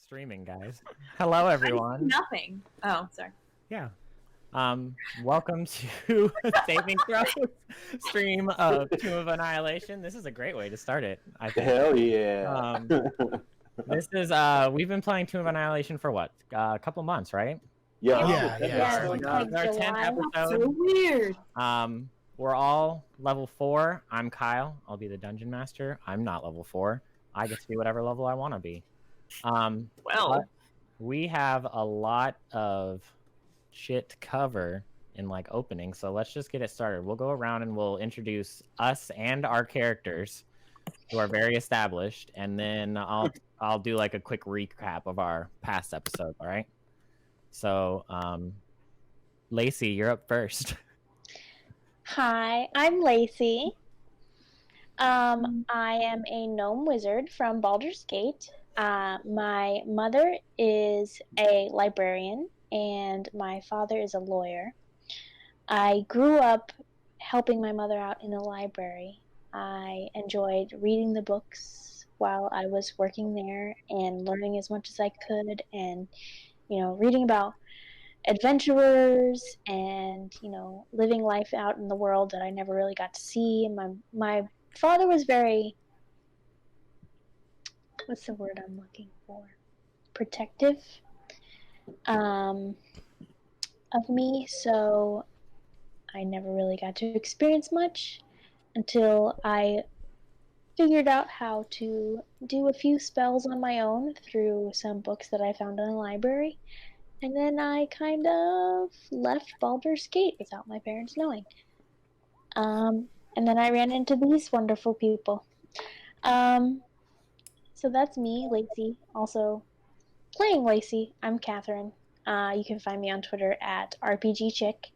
streaming, guys. Hello, everyone. Nothing. Oh, sorry. Yeah. Welcome to Saving Throws stream of Tomb of Annihilation. This is a great way to start it, I think. Hell yeah. This is we've been playing Tomb of Annihilation for what? A couple months, right? Yeah. Yeah, Our like 10th July. episode. So weird. We're all level 4. I'm Kyle. I'll be the dungeon master. I'm not level 4. I get to be whatever level I want to be. Well, we have a lot of shit to cover in like opening, so let's just get it started. We'll go around and we'll introduce us and our characters who are very established, and then I'll do like a quick recap of our past episode. All right. So, Lacey, you're up first. Hi, I'm Lacey. I am a gnome wizard from Baldur's Gate. My mother is a librarian, and my father is a lawyer. I grew up helping my mother out in the library. I enjoyed reading the books while I was working there and learning as much as I could, and reading about adventurers and living life out in the world that I never really got to see. My father was very, what's the word I'm looking for, protective of me, so I never really got to experience much until I figured out how to do a few spells on my own through some books that I found in the library. And then I kind of left Baldur's Gate without my parents knowing. And then I ran into these wonderful people. So that's me, Lacey. Also, playing Lacey, I'm Catherine. You can find me on Twitter at RPGChick.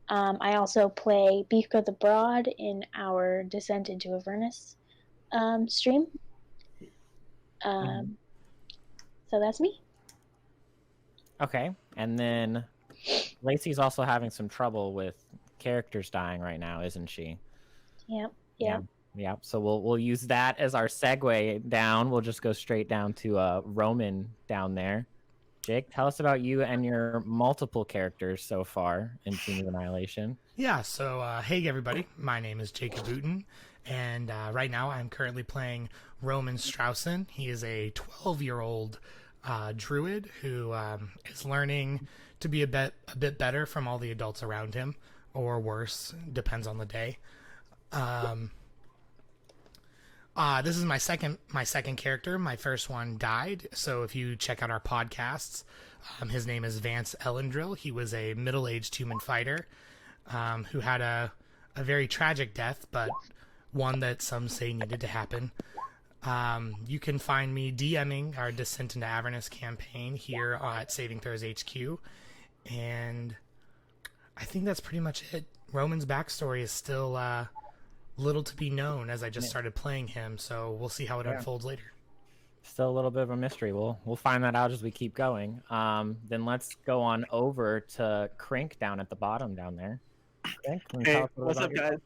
I also play Beefco the Broad in our Descent into Avernus stream. So that's me. Okay, and then Lacey's also having some trouble with characters dying right now, isn't she? Yep. Yeah. So we'll use that as our segue down. We'll just go straight down to Roman down there. Jake, tell us about you and your multiple characters so far in Tomb of Annihilation. Yeah, so hey everybody, my name is Jacob Booten, and right now I'm currently playing Roman Straussen. He is a 12-year-old druid who is learning to be a bit better from all the adults around him, or worse, depends on the day. This is my second character. My first one died, so if you check out our podcasts, his name is Vance Ellendrill. He was a middle-aged human fighter who had a very tragic death, but one that some say needed to happen. You can find me DMing our Descent into Avernus campaign here at Saving Throws HQ, and I think that's pretty much it. Roman's backstory is still little to be known, as I just started playing him, so we'll see how it unfolds later. Still a little bit of a mystery. We'll find that out as we keep going. Then let's go on over to Crink down at the bottom down there. Crink, can you tell us a little What's up, about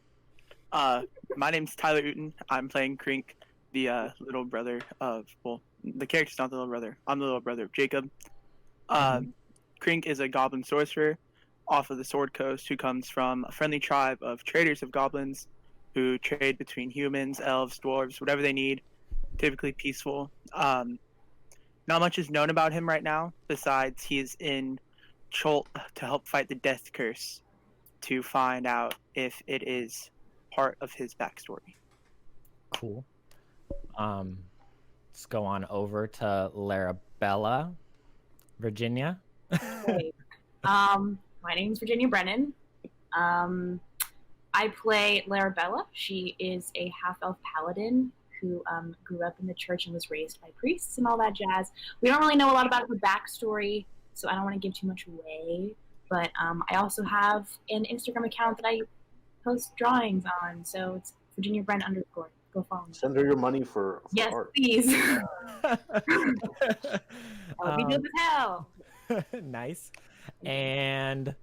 guys? My name's Tyler Uten. I'm playing Crink, the little brother of, well, the character's not the little brother. I'm the little brother of Jacob. Crink is a goblin sorcerer off of the Sword Coast who comes from a friendly tribe of traders of goblins who trade between humans, elves, dwarves, whatever they need, typically peaceful. Not much is known about him right now, besides he is in Chult to help fight the Death Curse to find out if it is part of his backstory. Cool. Let's go on over to Larabella, Virginia. Hey. My name's Virginia Brennan. I play Larabella. She is a half-elf paladin who grew up in the church and was raised by priests and all that jazz. We don't really know a lot about her backstory, so I don't want to give too much away. But I also have an Instagram account that I post drawings on, so it's Virginia Brennan _ Go follow me. Send her your money for Yes, art. please. That would be good as hell. Nice. And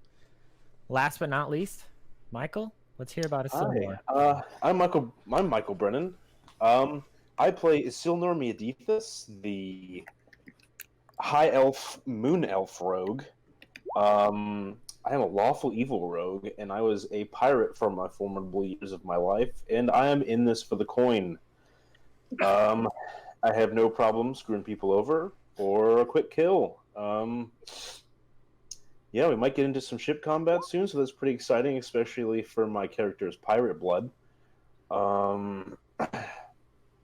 last but not least, Michael. Let's hear about Isilnor. I'm Michael Brennan. I play Isilnor Miadithus, the high elf, moon elf rogue. I am a lawful evil rogue, and I was a pirate for my formidable years of my life, and I am in this for the coin. I have no problem screwing people over or a quick kill. Yeah, we might get into some ship combat soon, so that's pretty exciting, especially for my character's pirate blood.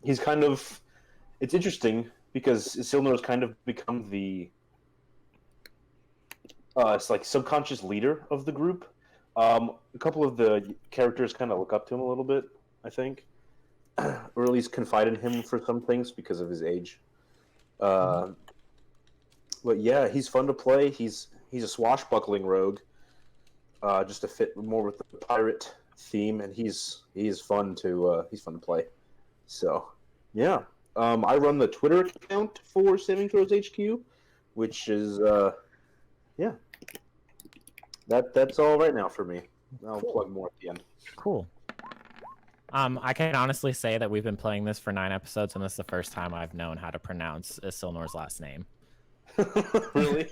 He's kind of... It's interesting, because Silnor's kind of become the... it's like subconscious leader of the group. A couple of the characters kind of look up to him a little bit, I think. Or at least confide in him for some things because of his age. But yeah, he's fun to play. He's a swashbuckling rogue, just to fit more with the pirate theme, and he's fun to play. So yeah, I run the Twitter account for Saving Throws HQ, which is yeah, that's all right now for me. I'll plug more at the end. Cool. I can honestly say that we've been playing this for 9 episodes, and this is the first time I've known how to pronounce Silnor's last name. Really?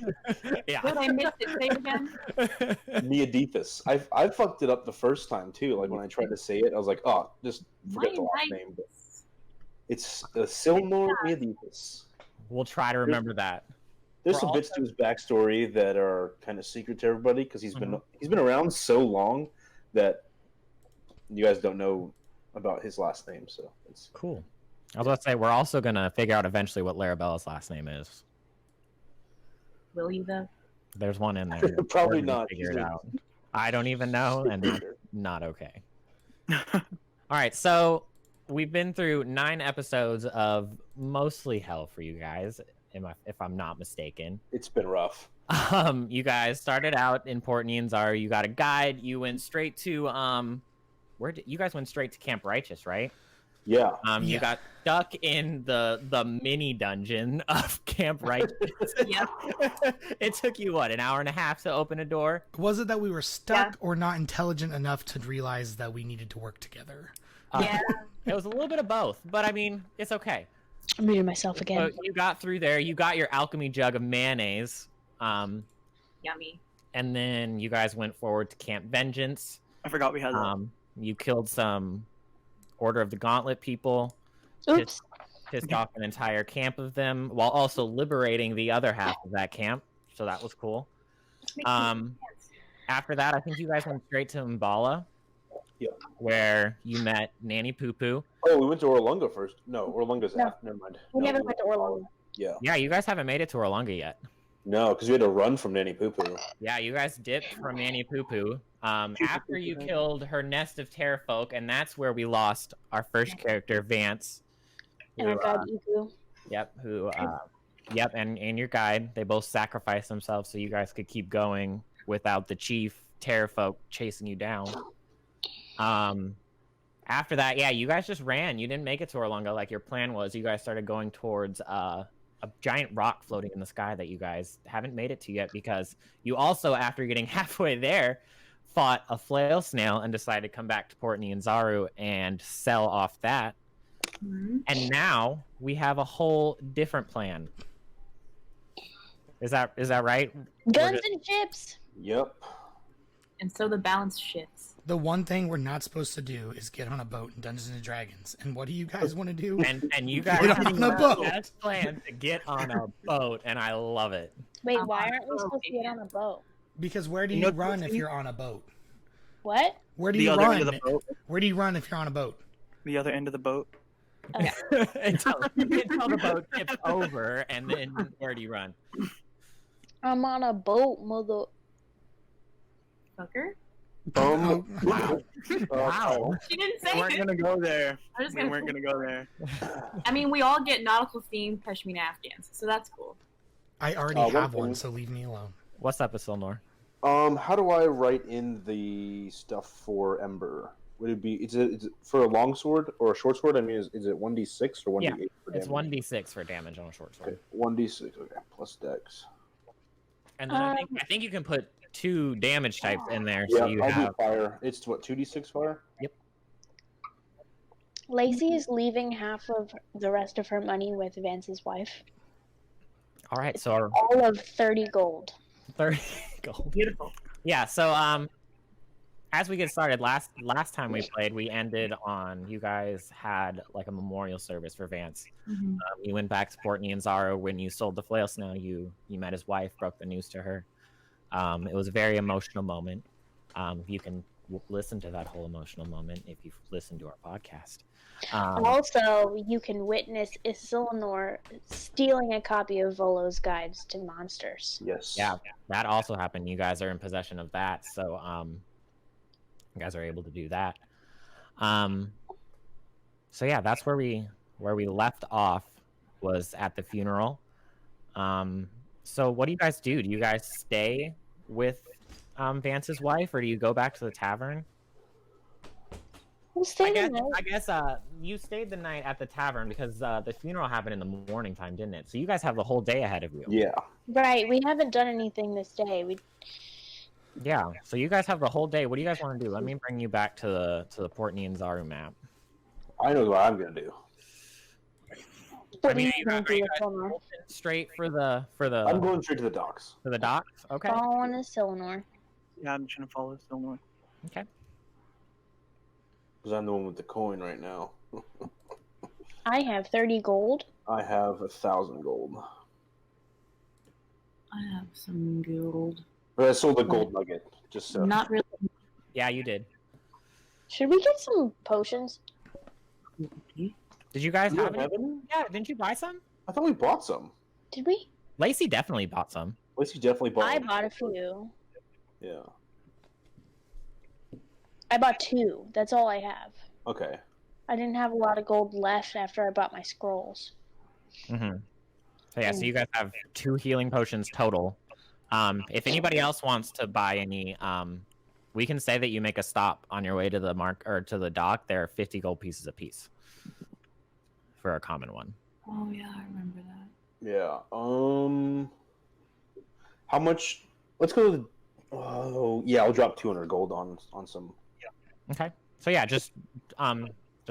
Yeah. Good, I missed it. Say it again. Neodethus. I fucked it up the first time too. Like when I tried to say it, I was like, "Oh, just forget the last name." But it's Silnor Neodethus. We'll try to remember that. There's some bits to his backstory that are kind of secret to everybody because he's been around so long that you guys don't know about his last name. So it's cool. I was about to say we're also gonna figure out eventually what Larabella's last name is. Will you though? There's one in there. Probably not. Figure it out. I don't even know, and that's not okay. All right, so we've been through 9 episodes of mostly hell for you guys, if I'm not mistaken. It's been rough. You guys started out in Port Nianzaro. You got a guide. You went straight to you guys went straight to Camp Righteous, right? Yeah. You got stuck in the mini dungeon of Camp Righteous. Yep. It took you what, an hour and a half to open a door? Was it that we were stuck or not intelligent enough to realize that we needed to work together? Yeah. It was a little bit of both, but I mean, it's okay. I'm muting myself again. So you got through there. You got your alchemy jug of mayonnaise. Yummy. And then you guys went forward to Camp Vengeance. I forgot we had that. You killed some Order of the Gauntlet people. Oops. Pissed off an entire camp of them, while also liberating the other half of that camp. So that was cool. After that, I think you guys went straight to Mbala. Yeah. Where you met Nanny Poo Poo. Oh, we went to Orlunga first. No, Orlunga's after. Never mind. We never went to Orlunga. Yeah. Yeah, you guys haven't made it to Orlunga yet. No, because we had to run from Nanny Poo Poo. Yeah, you guys dipped from Nanny Poo Poo. After you killed her nest of terrafolk, and that's where we lost our first character, Vance. And our guide, Igu. Yep, and your guide. They both sacrificed themselves so you guys could keep going without the chief terrafolk chasing you down. After that, yeah, you guys just ran. You didn't make it to Orlunga like your plan was. You guys started going towards a giant rock floating in the sky that you guys haven't made it to yet because you also, after getting halfway there, fought a flail snail and decided to come back to Port Nianzaro and sell off that. Mm-hmm. And now we have a whole different plan. Is that right? Guns and ships. Yep. And so the balance shifts. The one thing we're not supposed to do is get on a boat in Dungeons and Dragons. And what do you guys want to do? And you guys Get on a boat. best plan to get on a boat, and I love it. Wait, why aren't we supposed to get on a boat? Because where do you run if you're on a boat? What? Where do The you other run? end of the boat. Where do you run if you're on a boat? The other end of the boat. until the boat tips over, and then where do you run? I'm on a boat, mother. Fucker. Wow. Wow. She didn't say We weren't it. gonna go there. I'm just We gonna. weren't gonna go there. I mean, we all get nautical themed pashmina Afghans, so that's cool. I already one have thing- one, so leave me alone. What's up with Silnor? How do I write in the stuff for Ember? Would it be? Is it for a long sword or a short sword? I mean, is it 1d6 or 1d8 Yeah, for damage? It's 1d6 for damage on a short sword. Okay, 1d6. Okay, plus dex. And then I think you can put 2 damage types in there, so Yeah, you I'll have. do fire. It's what, 2d6 fire? Lacey is leaving half of the rest of her money with Vance's wife. All right, so our All of 30 gold. 30 gold. Beautiful. Yeah, so as we get started, last time we played, we ended on you guys had like a memorial service for Vance. Mhm. You went back to Port Nianzaro when you sold the flail snow. You met his wife, broke the news to her. It was a very emotional moment. You can listen to that whole emotional moment if you've listened to our podcast. Also, you can witness Isilnor stealing a copy of Volo's Guides to Monsters. Yes. Yeah, that also happened. You guys are in possession of that, so you guys are able to do that. So yeah, that's where we left off, was at the funeral. So what do you guys do? Do you guys stay with Vance's wife, or do you go back to the tavern? We'll stay the night. I guess you stayed the night at the tavern because the funeral happened in the morning time, didn't it? So you guys have the whole day ahead of you. Yeah. Right, we haven't done anything this day. Yeah, so you guys have the whole day. What do you guys want to do? Let me bring you back to the Port Nianzaro map. I know what I'm gonna do. What I mean, are you going to do with Isilnor? Straight for the I'm going straight to the docks. to the docks. Okay. Following Isilnor. Yeah, I'm trying to follow Soulmonger. Okay. Because I'm the one with the coin right now. I have 30 gold. I have 1,000 gold. I have some gold. But I sold a gold nugget. Just so. Not really. Yeah, you did. Should we get some potions? Did you guys You have don't any? have any? Yeah, didn't you buy some? I thought we bought some. Did we? Lacey definitely bought some. Lacey definitely bought. I one. bought a few. Yeah. I bought 2. That's all I have. Okay. I didn't have a lot of gold left after I bought my scrolls. Mm-hmm. So yeah, so you guys have 2 healing potions total. If anybody else wants to buy any, we can say that you make a stop on your way to the to the dock. There are 50 gold pieces a piece for a common one. Oh yeah, I remember that. Yeah. How much? Let's go. Oh yeah, I'll drop 200 gold on some. Okay. So yeah, just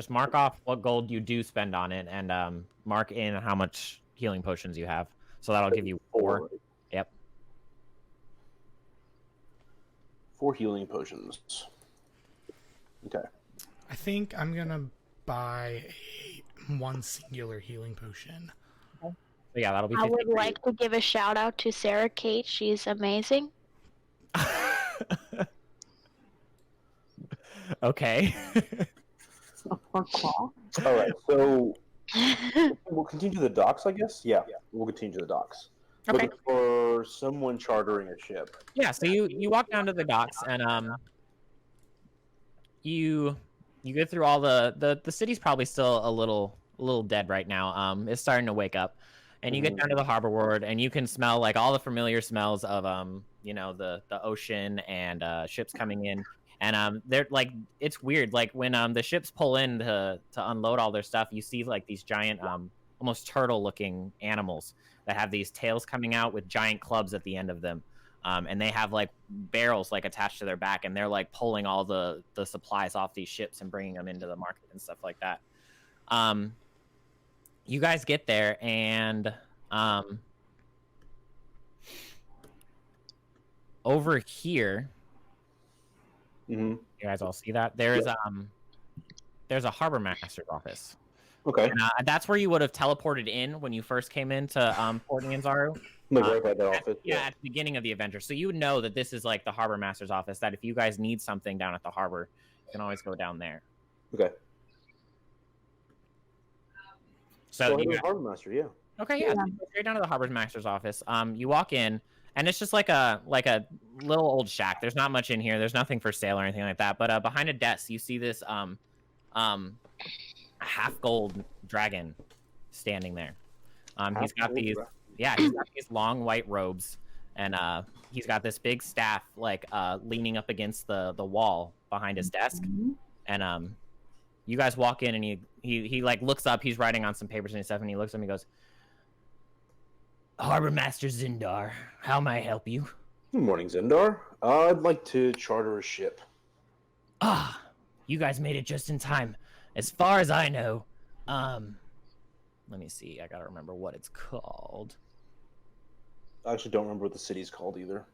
mark off what gold you do spend on it, and mark in how much healing potions you have. So that'll give you 4. Yep. 4 healing potions. Okay. I think I'm gonna buy one singular healing potion. So yeah, that'll be. I 50 would for you. like to give a shout out to Sarah Kate. She's amazing. Okay. Or claw. All right. So we'll continue to the docks, I guess. Yeah. We'll continue to the docks. Okay. Looking for someone chartering a ship. Yeah, so you walk down to the docks, and you get through all the city's probably still a little dead right now. It's starting to wake up, and you get down to the harbor ward, and you can smell like all the familiar smells of the ocean and ships coming in. And they're like, it's weird, like when the ships pull in to unload all their stuff, you see like these giant almost turtle looking animals that have these tails coming out with giant clubs at the end of them, and they have like barrels like attached to their back, and they're like pulling all the supplies off these ships and bringing them into the market and stuff like that. You guys get there, and over here, Mm-hmm. you guys all see that there's a harbor master's office. Okay. And, that's where you would have teleported in when you first came into Port Nianzaro. Like right by the office. Yeah, at the beginning of the adventure. So you would know that this is like the harbor master's office, that if you guys need something down at the harbor, you can always go down there. Okay. So the harbor master, yeah. okay, yeah, so you go straight down to the harbor master's office. You walk in, and it's just like a little old shack. There's not much in here. There's nothing for sale or anything like that. But behind a desk, you see this half gold dragon standing there. He's got these long white robes, and he's got this big staff like leaning up against the wall behind his desk. And you guys walk in, and he like looks up. He's writing on some papers and stuff, and he looks at me and goes, "Harbor Master Zindar, how may I help you?" Good morning, Zindar. I'd like to charter a ship. Ah, you guys made it just in time. As far as I know, let me see. I gotta remember what it's called. I actually don't remember what the city's called either.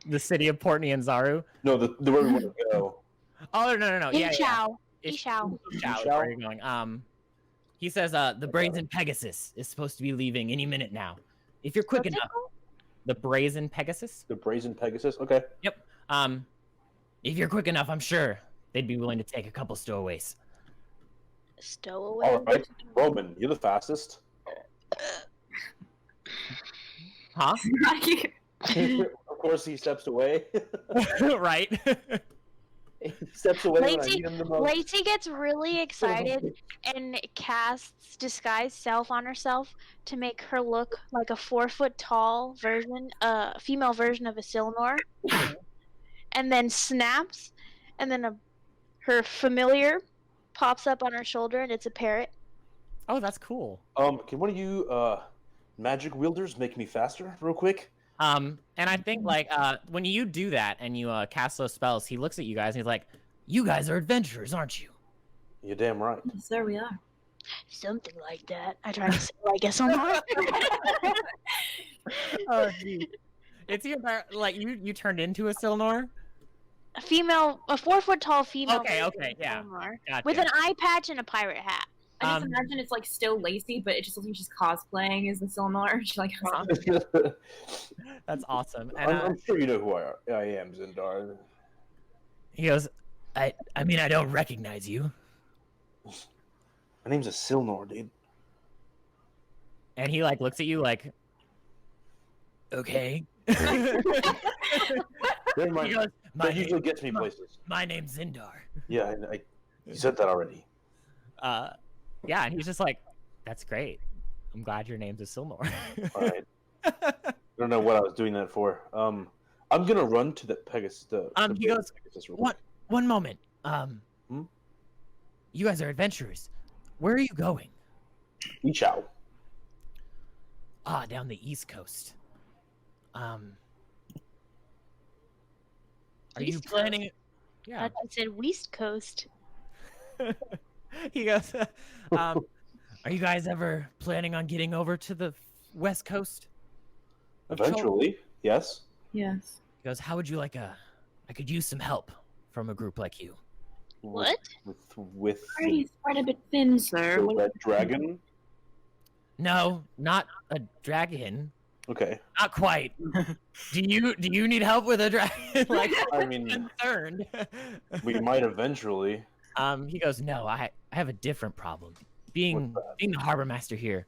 The city of Port Nianzaru. No, the where we want to go. Oh no. Yeah. Ishao. It's Ishao. Chult is where you're going. He says the Brazen Pegasus is supposed to be leaving any minute now. If you're quick What's it enough. called? The Brazen Pegasus? The Brazen Pegasus. Okay. Yep. If you're quick enough, I'm sure they'd be willing to take a couple stowaways. Stowaway. All right, Roman, you're the fastest. Huh? Of course, he steps away. Right. He steps away when I Lacey, need him the most. Lacey gets really excited and casts disguise self on herself to make her look like a 4-foot tall version, female version of a Silnor, and then snaps, and then her familiar pops up on her shoulder, and it's a parrot. Oh, that's cool. Can one of you magic wielders make me faster, real quick? And I think like when you do that and you cast those spells, he looks at you guys and he's like, "You guys are adventurers, aren't you?" You're damn right. Yes, sir, we are. Something like that. I try to say it like I guess I'm not. Oh, geez. It's either like you turned into a Silnor. A 4-foot tall female. Okay, version okay, of yeah. Silnor, Gotcha. with an eye patch and a pirate hat. I just imagine it's like still Lacey, but it just looks like she's cosplaying as the Silnor. She like That's awesome. And I'm sure you know who I am, Zindar. he goes, I mean, I don't recognize you. My name's a Silnor, dude. And he like looks at you like, okay. Never mind. He goes, That usually gets me places. my name's Zindar. Yeah, you said that already. Yeah, and he's just like, that's great. I'm glad your name's a Silnor. All right. I don't know what I was doing that for. I'm gonna run to the Pegasus. He goes, Pegasus real What? quick. One moment. You guys are adventurers. Where are you going? Ichao. Down the East Coast. Are you East planning? Yeah. I said West Coast. He goes, are you guys ever planning on getting over to the West Coast? of Chult?" Eventually, yes. yes. He goes, how would you like I could use some help from a group like you. What? With He's quite a bit thin, sir. the red dragon? No, not a dragon. Okay. Not quite. Do you need help with a dragon? Like, I mean, concerned. we might eventually. He goes, no, I have a different problem. Being the harbor master here,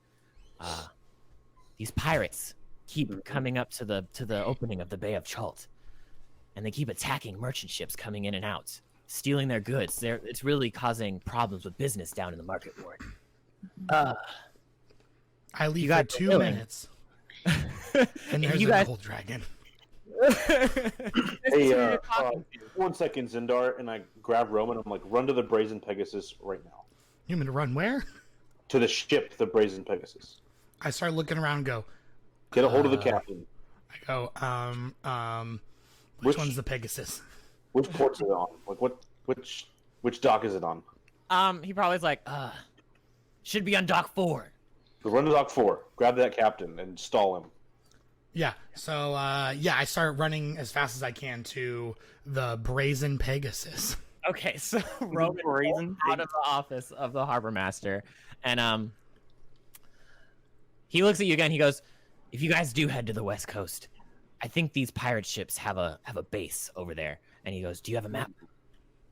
these pirates keep coming up to the opening of the Bay of Chult, and they keep attacking merchant ships coming in and out, stealing their goods. It's really causing problems with business down in the market ward. I leave You for got 2 willing. minutes, and there's you a guys- gold dragon. Hey, 1 second, Zindar, and I grab Roman. I'm like, run to the Brazen Pegasus right now. You mean to run where? To the ship, the Brazen Pegasus. I start looking around and go, Get a hold of the captain. I go, which Which- one's the Pegasus? Which port's it on? Like, which dock is it on? He probably's like, should be on dock 4. So run to dock 4. Grab that captain and stall him. Yeah. So, I start running as fast as I can to the Brazen Pegasus. Okay, so Roman Brazen out of the office of the harbor master, and he looks at you again. He goes, "If you guys do head to the West Coast, I think these pirate ships have a base over there." And he goes, "Do you have a map?"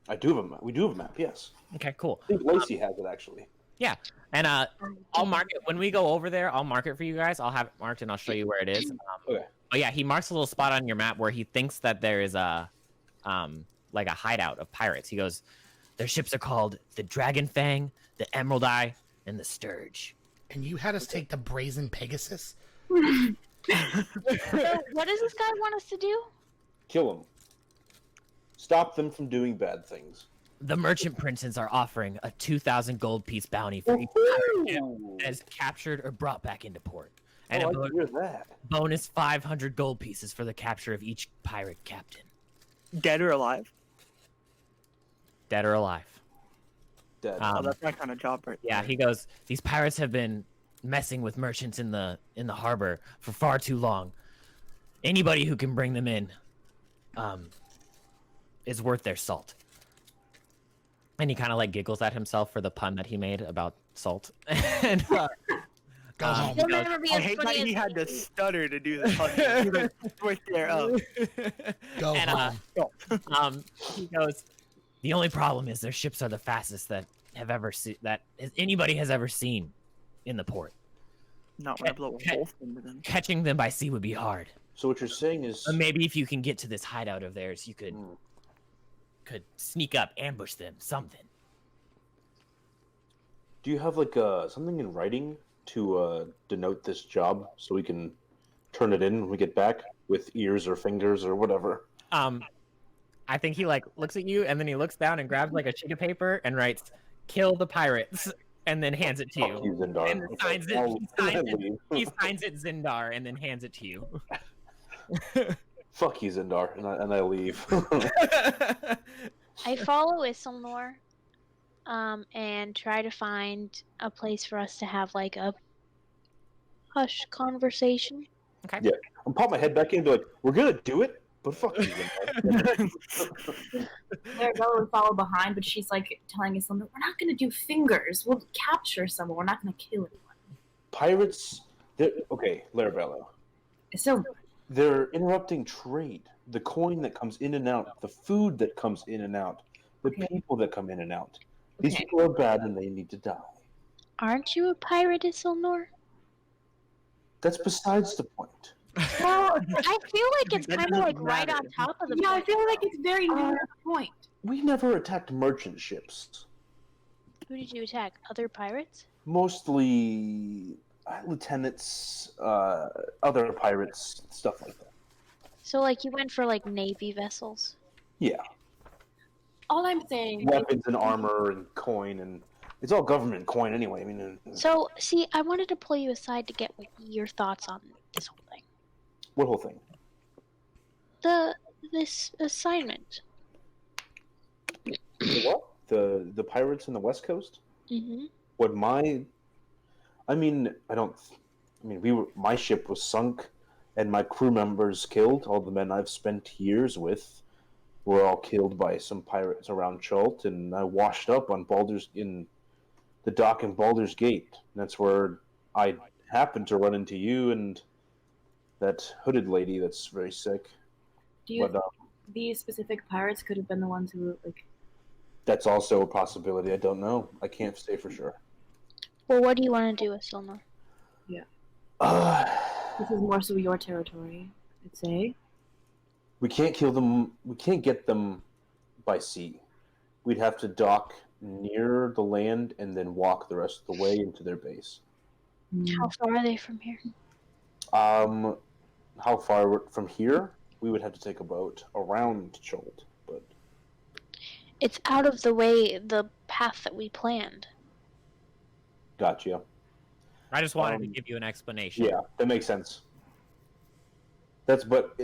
I do have a map. We do have a map, yes. Okay, cool. I think Lacey has it, actually. Yeah, and I'll mark it when we go over there. I'll mark it for you guys. I'll have it marked and I'll show you where it is. Okay. But yeah, he marks a little spot on your map where he thinks that there is a like a hideout of pirates. He goes, their ships are called the Dragon Fang, the Emerald Eye, and the Sturge. And you had us take the Brazen Pegasus? So what does this guy want us to do? Kill them. Stop them from doing bad things. The merchant princes are offering a 2,000 gold piece bounty for each pirate ship that is captured or brought back into port. And Oh, a I hear that. bonus 500 gold pieces for the capture of each pirate captain. Dead or alive? Dead or alive. Dead. Oh, that's my kind of job right Yeah, there. he goes, these pirates have been messing with merchants in the harbor for far too long. Anybody who can bring them in, is worth their salt. And he kind of like giggles at himself for the pun that he made about salt. And Go home. He'll he goes, never be I as hate that funny he as had to me. stutter to do the punch. Right there. Go and, home. he goes, the only problem is their ships are the fastest that anybody has ever seen in the port. Not when I blow a hole into them. Catching them by sea would be hard. So what you're saying is, But maybe if you can get to this hideout of theirs, you could Hmm. sneak up, ambush them, something. do you have like something in writing to denote this job so we can turn it in when we get back with ears or fingers or whatever? I think he like looks at you and then he looks down and grabs like a sheet of paper and writes, "Kill the pirates," and then hands it to Fuck you, you. Zindar. And signs it. I'll leave. He signs it Zindar and then hands it to you. Fuck you, Zindar, and I leave. I follow Isilnor, and try to find a place for us to have like a hush conversation. Okay. Yeah. I'll pop my head back in and be like, we're gonna do it, but fuck you, Zindar. Arabella would follow behind, but she's like telling us something. We're not going to do fingers. We'll capture someone. We're not going to kill anyone. Pirates, okay, Larabella. So They're interrupting trade. The coin that comes in and out, the food that comes in and out, the Okay. people that come in and out. These Okay. people are bad and they need to die. Aren't you a pirate, Isilnor? That's besides the point. well, I feel like it's That kind of doesn't like right matter. on top of the yeah, I point. feel like it's very near the point. We never attacked merchant ships. Who did you attack? Other pirates? Mostly lieutenants, other pirates, stuff like that. So like you went for like navy vessels. Yeah. All I'm saying, Weapons and armor and coin, and it's all government coin anyway. I mean, So see, I wanted to pull you aside to get what your thoughts on this whole thing. what whole thing? This assignment. The what? The pirates in the West Coast? Mm-hmm. My ship was sunk and my crew members killed. All the men I've spent years with were all killed by some pirates around Chult, and I washed up on in the dock in Baldur's Gate. And that's where I happened to run into you and that hooded lady that's very sick. do you But these specific pirates could have been the ones who like? that's also a possibility. I don't know. I can't say for sure. Well, what do you want to do with Silnor? This is more so your territory, I'd say. We can't kill them. We can't get them by sea. We'd have to dock near the land and then walk the rest of the way into their base. How far are they from here? How far from here? We would have to take a boat around Chult, but It's out of the way, the path that we planned. gotcha. I just wanted to give you an explanation. Yeah, that makes sense. But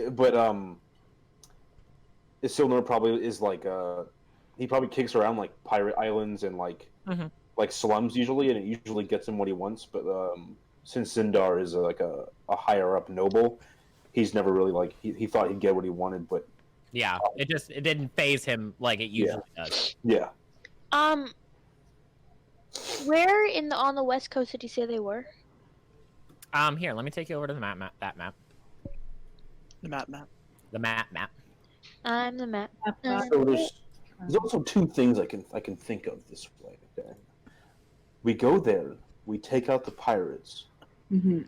Isilnur probably is like he probably kicks around like pirate islands and like slums usually, and it usually gets him what he wants. But since Zindar is like a higher up noble, he's never really like he thought he'd get what he wanted, but Yeah, it didn't phase him like it usually does. yeah. Where on the west coast did you say they were? Here, let me take you over to the map. That map. The map. The map. I'm the map. So there's also two things I can think of this way. Okay, we go there, we take out the pirates. Mm-hmm.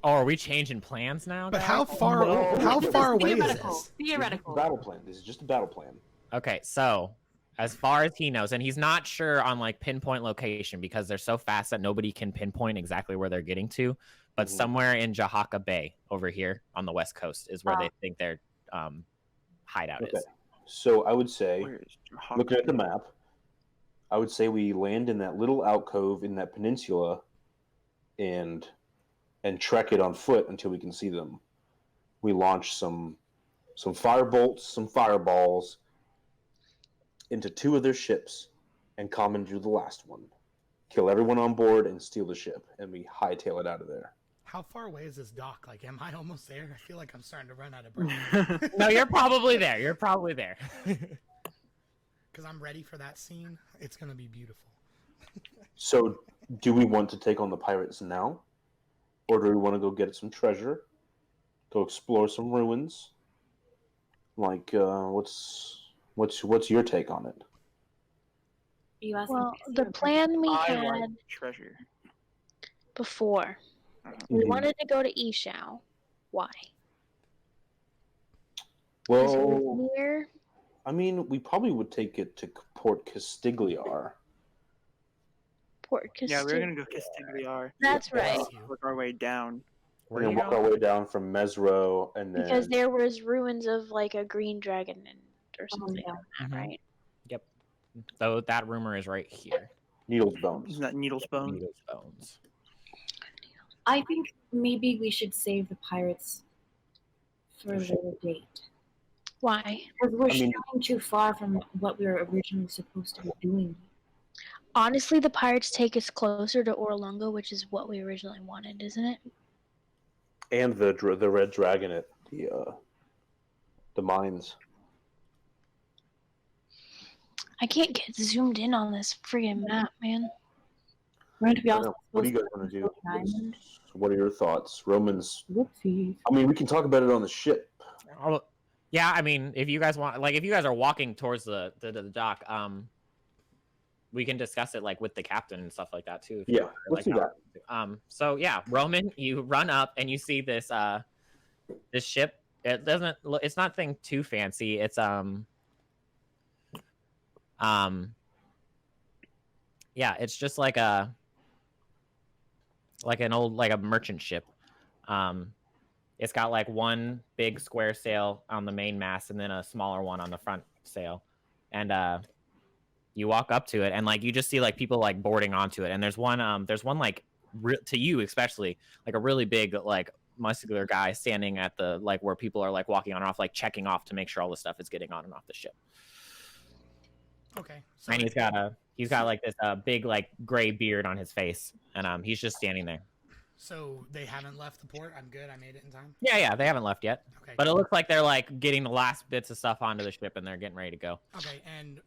Oh, are we changing plans now? But guys? how far away is this? Theoretical. Battle plan. This is just a battle plan. Okay, so as far as he knows, and he's not sure on like pinpoint location because they're so fast that nobody can pinpoint exactly where they're getting to. But Mhm. somewhere in Jahaka Bay over here on the west coast is where they think their hideout Okay. is. So I would say, Where is looking at the map, I would say we land in that little alcove in that peninsula, and trek it on foot until we can see them. We launch some firebolts, some fireballs into two of their ships, and commandeer the last one. Kill everyone on board and steal the ship, and we hightail it out of there. How far away is this dock? Like, am I almost there? I feel like I'm starting to run out of breath. No, you're probably there. You're probably there. Because I'm ready for that scene. It's going to be beautiful. So, do we want to take on the pirates now? Or do we want to go get some treasure? Go explore some ruins? Like, what's your take on it? You asking Well, Pixie the or plan we I had like treasure. before, we wanted to go to Ishao. Why? Because it Well, was near. I mean, we probably would take it to Port Castigliar. Port Yeah, we're Castilla. gonna go Castigliar. That's right. Work our way down. We're going to work our way down from Mesro, and then... Because there was ruins of like a green dragon or Oh, something yeah. like that, Mhm. right? Yep. So that rumor is right here. Needle's Bones. Isn't that Needle's Bone? Needle's bones. I think maybe we should save the pirates for a later date. Why? Because we're I mean- straying too far from what we were originally supposed to be doing. Honestly, the pirates take us closer to Orlunga, which is what we originally wanted, isn't it? And the red dragon at the mines. I can't get zoomed in on this friggin' map, man. We're going to be I also don't know. What do you guys supposed want to to do? go to Diamond. What are your thoughts? Romans... Whoopsies. I mean, we can talk about it on the ship. Oh, yeah, I mean, if you guys want, like, if you guys are walking towards the dock, we can discuss it like with the captain and stuff like that too. if you Yeah, want, let's like, do that. So yeah, Roman, you run up and you see this this ship. It doesn't look. It's not thing too fancy. It's yeah, it's just like an old like a merchant ship. It's got like one big square sail on the main mast and then a smaller one on the front sail. And you walk up to it and like you just see like people like boarding onto it. And there's one like to you especially like a really big like muscular guy standing at the like where people are like walking on and off, like checking off to make sure all the stuff is getting on and off the ship. Okay. So And he's got like this big like gray beard on his face, and he's just standing there. So they haven't left the port. I'm good. I made it in time. Yeah, they haven't left yet. Okay. But it looks like they're like getting the last bits of stuff onto the ship and they're getting ready to go. Okay. And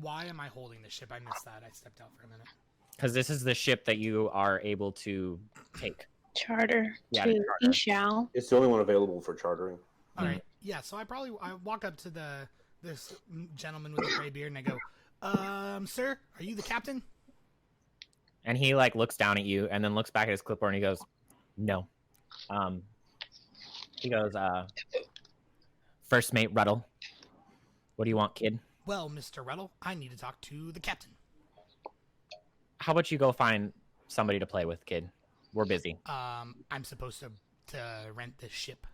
why am I holding the ship? I missed that. I stepped out for a minute. Because this is the ship that you are able to take. Charter Yeah, to to charter. Ishao. It's the only one available for chartering. All right. Yeah. So I walk up to this gentleman with the gray beard and I go, sir, are you the captain? And he like looks down at you and then looks back at his clipboard and he goes, no. He goes, first mate Ruddle. What do you want, kid? Well, Mr. Ruddle, I need to talk to the captain. How about you go find somebody to play with, kid? We're busy. I'm supposed to rent this ship.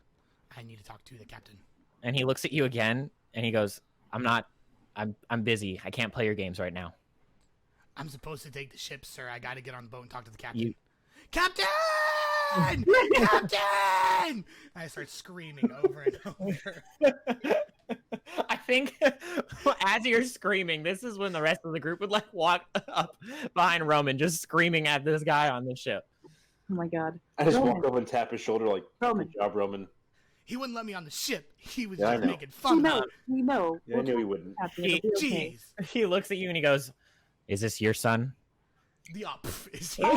I need to talk to the captain. And he looks at you again and he goes, I'm busy. I can't play your games right now. I'm supposed to take the ship, sir. I got to get on the boat and talk to the captain. You- Captain! Captain! I start screaming over and over. I think as you're screaming, this is when the rest of the group would like walk up behind Roman, just screaming at this guy on the ship. Oh my god. I just Roman. walk up and tap his shoulder like, Roman. good job, Roman. He wouldn't let me on the ship. He was Yeah, I just know. making We fun of know. me. We know. Yeah, I knew he wouldn't. It'll be okay. Jeez. He looks at you and he goes, "Is this your son?" The is he? Of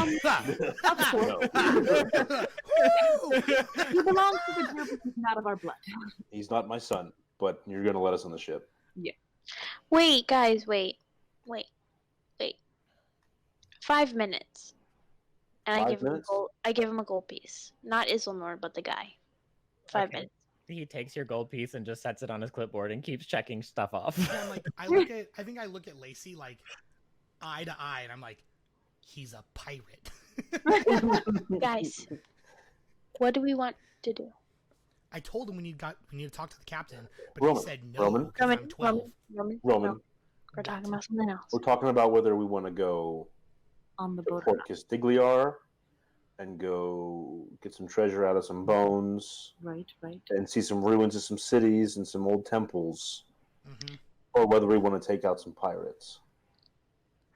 course. Woo! He belongs to the group, but he's not of our blood. He's not my son, but you're going to let us on the ship. Wait, guys, wait. 5 minutes. And 5 I give him minutes? I give him a gold piece. Not Isilnor, but the guy. 5 Okay. minutes. He takes your gold piece and just sets it on his clipboard and keeps checking stuff off. Yeah, I'm like, I think I look at Lacey like eye to eye, and I'm like, he's a pirate. Guys, what do we want to do? I told him we need to talk to the captain, but Roman, he said no Roman? because I'm 12. Roman, We're talking about something else. we're talking about whether we want to go On the to boat. Port Castigliar and go get some treasure out of some bones Right. and see some ruins of some cities and some old temples, Hmm. or whether we want to take out some pirates.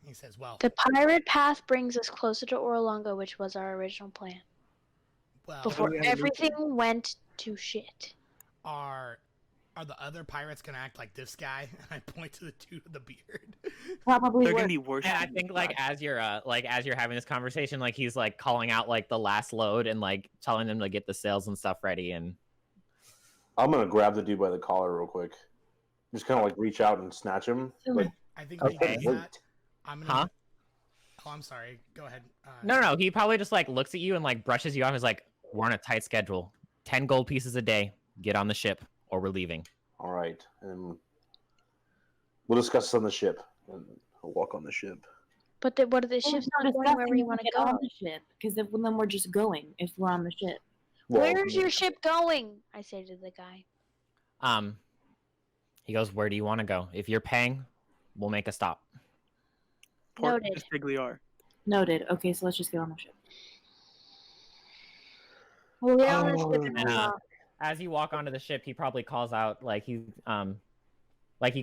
He says, well, The pirate path brings us closer to Orlunga, which was our original plan. Well, before we have a new everything went to shit. are the other pirates gonna act like this guy? And I point to the dude with the beard. Probably They're worse. gonna be worse. And I than think the like guy. as you're having this conversation, like he's like calling out like the last load and like telling them to get the sails and stuff ready. And I'm gonna grab the dude by the collar real quick. Just kind of like reach out and snatch him. Like, I think when he Okay. does that, I'm gonna. Huh? Oh, I'm sorry. Go ahead. no, he probably just like looks at you and like brushes you off. He's like, "We're on a tight schedule. 10 gold pieces a day. Get on the ship, or we're leaving." all right, and we'll discuss this on the ship. And I'll walk on the ship. But what are the ships not going wherever you want to go? on the ship because then we're just going if we're on the ship. Well, Where's your ship going? I say to the guy. He goes, "Where do you want to go? If you're paying, we'll make a stop." Port Noted. Castigliar. Noted. Okay, so let's just get on the ship. Well, we're on the Oh, ship and And, we're not. as you walk onto the ship, he probably calls out like he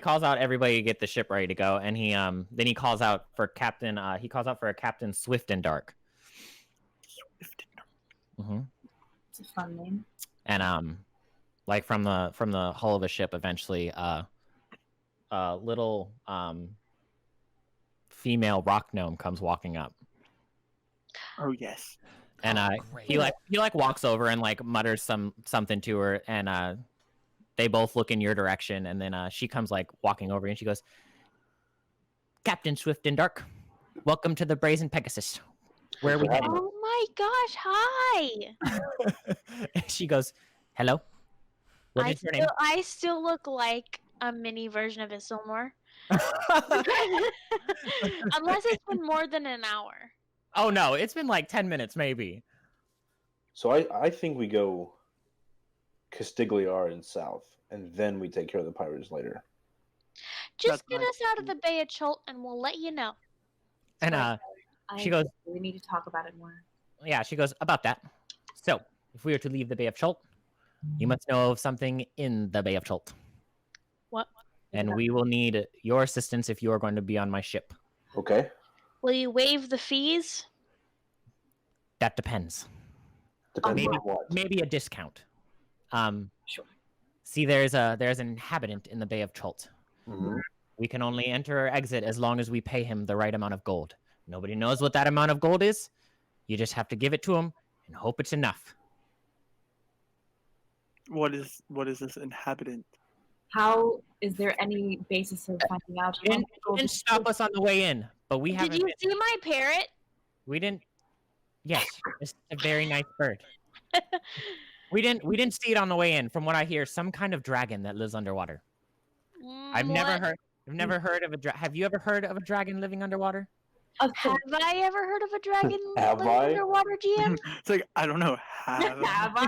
calls out everybody to get the ship ready to go, and then he calls out for Captain Swift and Dark. Mm-hmm. It's a fun name. And like from the hull of a ship, eventually a little female rock gnome comes walking up. Oh yes. And great. he walks over and like mutters something to her, and they both look in your direction, and then she comes like walking over and she goes, "Captain Swift and Dark, welcome to the Brazen Pegasus. Where are we heading?" Oh my gosh! Hi. And she goes, "Hello. What is your name?" I still look like a mini version of Isilmore. Unless it's been more than an hour. Oh no, it's been like 10 minutes maybe. So I think we go Castigliar and south, and then we take care of the pirates later. Just That's get fine. us out of the Bay of Chult and we'll let you know. And she goes, We need to talk about it more. yeah, she goes, "About that. So, if we are to leave the Bay of Chult, you must know of something in the Bay of Chult. What? And we will need your assistance if you are going to be on my ship." Okay. Will you waive the fees? "That depends. Depends maybe on what. maybe a discount. Sure. See, there's an inhabitant in the Bay of Chult. Mhm. We can only enter or exit as long as we pay him the right amount of gold. Nobody knows what that amount of gold is. You just have to give it to him and hope it's enough." What is this inhabitant? How is there any basis of finding out? He didn't stop us on the way in, but we haven't. Did you see my parrot? We didn't. Yes, it's a very nice bird. We didn't see it on the way in. From what I hear, some kind of dragon that lives underwater. I've never heard of a Have you ever heard of a dragon living underwater? Of Have course. I ever heard of a dragon Have living I? underwater, GM? It's like I don't know. Have I?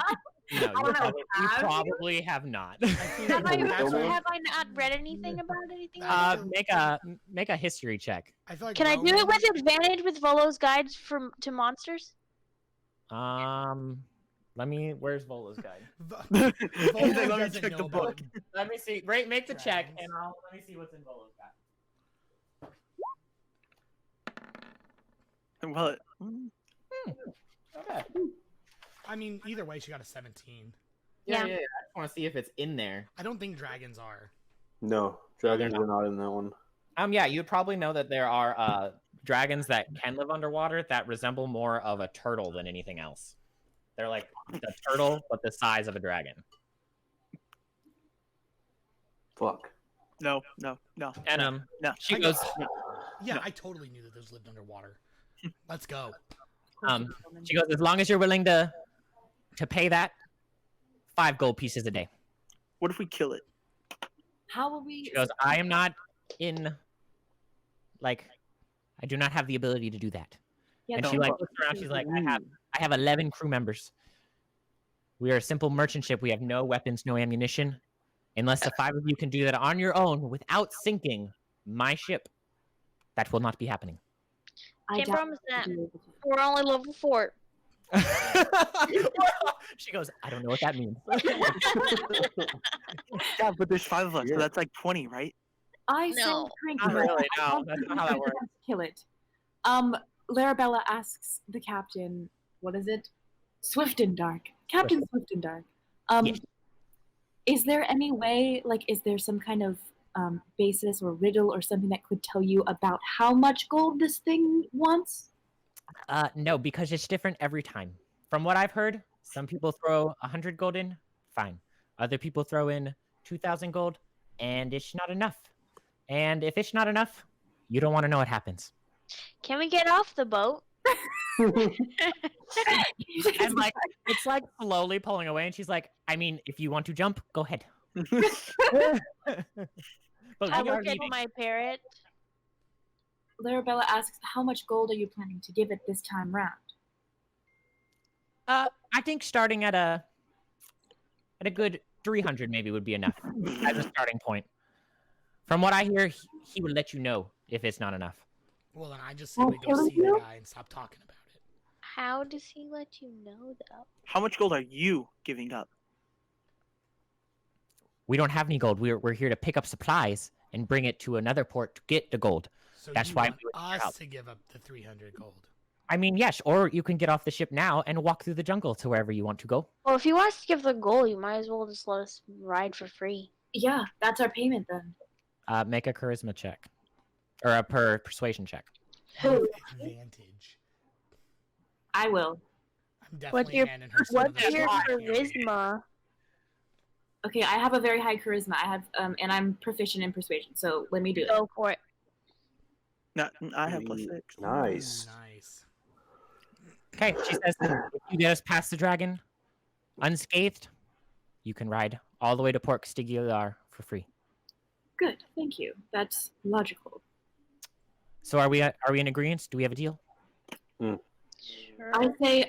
No, don't know, you have you? probably have not. Have I, Don't know. have I not read anything about anything? Make a history check. I feel like Can I do it with advantage with Volo's guides to monsters? Let me. Where's Volo's guide? He's Volo like, let me doesn't check know the about book. Let me see. Right, make the check, Dragons. and let me see what's in Volo's guide. Well, Okay. I mean, either way, she got a 17. Yeah. I just want to see if it's in there. I don't think dragons are. No, dragons are not in that one. Yeah, you'd probably know that there are dragons that can live underwater that resemble more of a turtle than anything else. They're like the turtle, but the size of a dragon. Fuck. no. And No. she goes, Yeah, No. I totally knew that those lived underwater. Let's go. she goes, "As long as you're willing to pay that, 5 gold pieces a day." What if we kill it? How will we? She goes, "I am not in, like, I do not have the ability to do that." Yeah, And don't she like worry. looks around. She's like, I have 11 crew members. We are a simple merchant ship. We have no weapons, no ammunition. Unless the 5 of you can do that on your own without sinking my ship, that will not be happening. I Can't doubt promise that. we'll be able to. We're only level 4. She goes, "I don't know what that means." Yeah, but there's 5 of us, Yeah. so that's like 20, right? I No. said drink. Not but really, I no, don't that's think not how we that works. can Kill it. Larabella asks the captain, "What is it? Swift and Dark, Captain Swift and Dark. Yes. Is there any way, like, is there some kind of basis or riddle or something that could tell you about how much gold this thing wants? No, because it's different every time. From what I've heard, some people throw 100 gold in, fine. Other people throw in 2,000 gold, and it's not enough. And if it's not enough, you don't want to know what happens. Can we get off the boat? And like, it's like slowly pulling away, and she's like, I mean, if you want to jump, go ahead. But I we are look at leaving. my parrot. Larabella asks, how much gold are you planning to give it this time round? I think starting at a good 300 maybe would be enough as a starting point. From what I hear, he would let you know if it's not enough. Well, then I just say we go see the guy and stop talking about it. How does he let you know that? How much gold are you giving up? We don't have any gold. We're here to pick up supplies and bring it to another port to get the gold. So That's you why want we would us help. to give up the 300 gold. I mean, yes, or you can get off the ship now and walk through the jungle to wherever you want to go. Well, if you want us to give the gold, you might as well just let us ride for free. Yeah, that's our payment then. Make a charisma check. Or a persuasion check. Who? Advantage. I will. I'm definitely handing her some of What's the your stuff over here. charisma? Okay, I have a very high charisma. I have, and I'm proficient in persuasion. So let me do it. Go for it. No, I have +6. Nice. Nice. Okay, she says, if you get us past the dragon unscathed, you can ride all the way to Port Castigliar for free. Good, thank you. That's logical. So are we in agreement? Do we have a deal? Sure.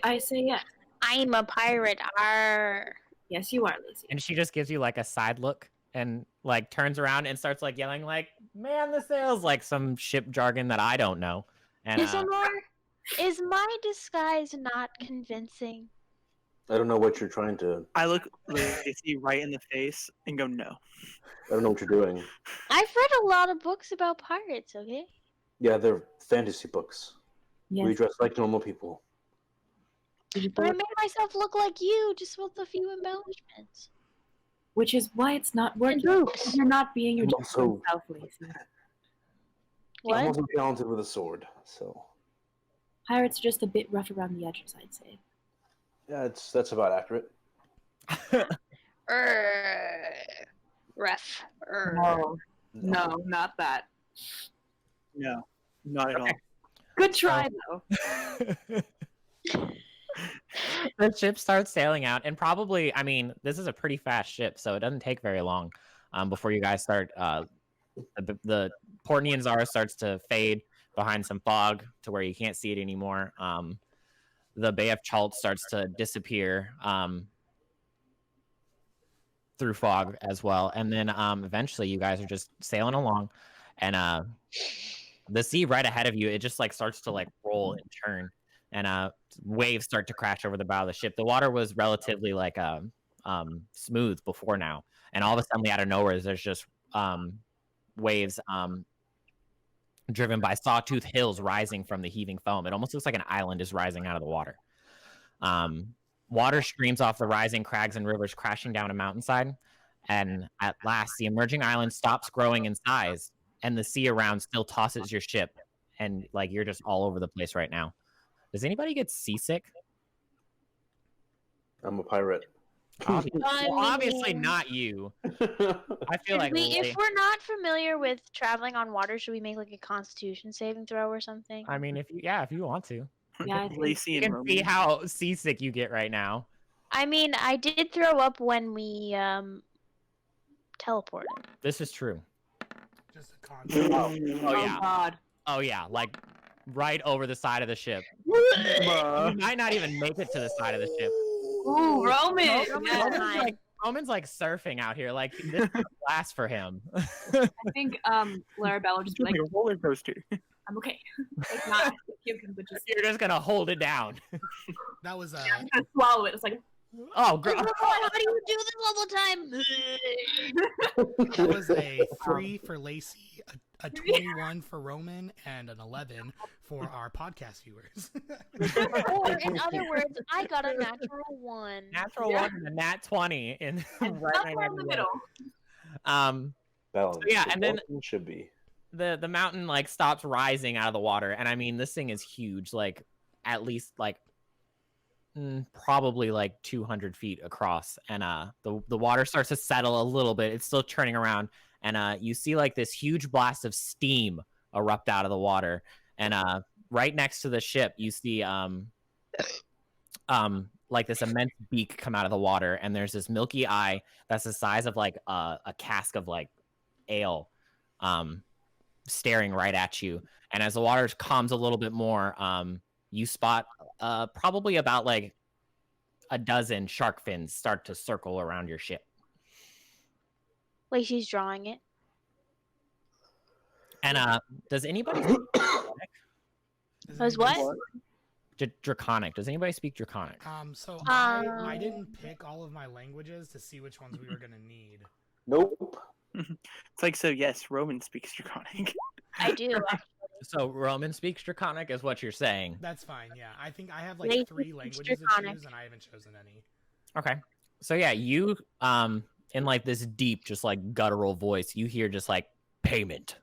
I say yes. I'm a pirate. Arr. Yes, you are, Lacey. And she just gives you like a side look and like turns around and starts like yelling like, man the sails, like some ship jargon that I don't know. And Isamar, is my disguise not convincing? I don't know what you're trying to. I look Lacey right in the face and go, no. I don't know what you're doing. I've read a lot of books about pirates, okay? Yeah, they're fantasy books. Yes. We dress like normal people. Did you But I pull it? made myself look like you, just with a few embellishments. Which is why it's not And working. boobs. You're not being your I'm genuine also- self, Lacey. I'm What? also talented with a sword, so Pirates are just a bit rough around the edges, I'd say. yeah, that's about accurate. Ref. No, not that. No, not at all. Good try, though. The ship starts sailing out, and probably, I mean, this is a pretty fast ship, so it doesn't take very long before you guys start. The Port Nianzara starts to fade behind some fog to where you can't see it anymore. The Bay of Chult starts to disappear through fog as well, and then eventually you guys are just sailing along, and the sea right ahead of you, it just like starts to like roll and churn, and waves start to crash over the bow of the ship. The water was relatively like smooth before now, and all of a sudden out of nowhere there's just waves driven by sawtooth hills rising from the heaving foam. It almost looks like an island is rising out of the water. Water streams off the rising crags and rivers, crashing down a mountainside, and at last the emerging island stops growing in size, and the sea around still tosses your ship, and like you're just all over the place right now. Does anybody get seasick? I'm a pirate. Obviously mean- not you. I feel like If we're not familiar with traveling on water, should we make like a Constitution saving throw or something? I mean, if you want to, Yeah, I think- Lacey you and can see Roman. how seasick you get right now. I mean, I did throw up when we teleported. This is true. Just a concept. Oh Oh, yeah. God. Oh yeah, like right over the side of the ship. Bruh. You might not even make it to the side of the ship. Ooh, Roman. Roman. Roman's like surfing out here. Like this is a blast for him. I think Larabella just It's like, like a roller coaster. I'm okay. Like not puking, but just You're just gonna hold it down. That was kind of swallow it. It's like, Oh, girl. How do you do this all the time? that was a 3 for Lacey, a 21 for Roman, and an 11 for our podcast viewers. Or in other words, I got a natural 1. Natural 1 and a nat 20 in And right somewhere next in the to middle. Balance. yeah, The and then- Vulcan should be. the mountain like stops rising out of the water, and I mean this thing is huge, like at least like probably like 200 feet across, and the water starts to settle a little bit. It's still churning around, and you see like this huge blast of steam erupt out of the water, and right next to the ship you see like this immense beak come out of the water, and there's this milky eye that's the size of like a cask of like ale staring right at you. And as the water calms a little bit more, you spot probably about like a dozen shark fins start to circle around your ship. Like she's drawing it. And does anybody speak Draconic? Was what? Draconic. Does anybody speak Draconic? So I didn't pick all of my languages to see which ones we were gonna need. Nope. It's like, so yes, Roman speaks Draconic. I do. So Roman speaks Draconic is what you're saying. That's fine. Yeah, I think I have like Lacey 3 speaks languages to Draconic. choose, and I haven't chosen any. Okay. So yeah, you in like this deep, just like guttural voice, you hear just like payment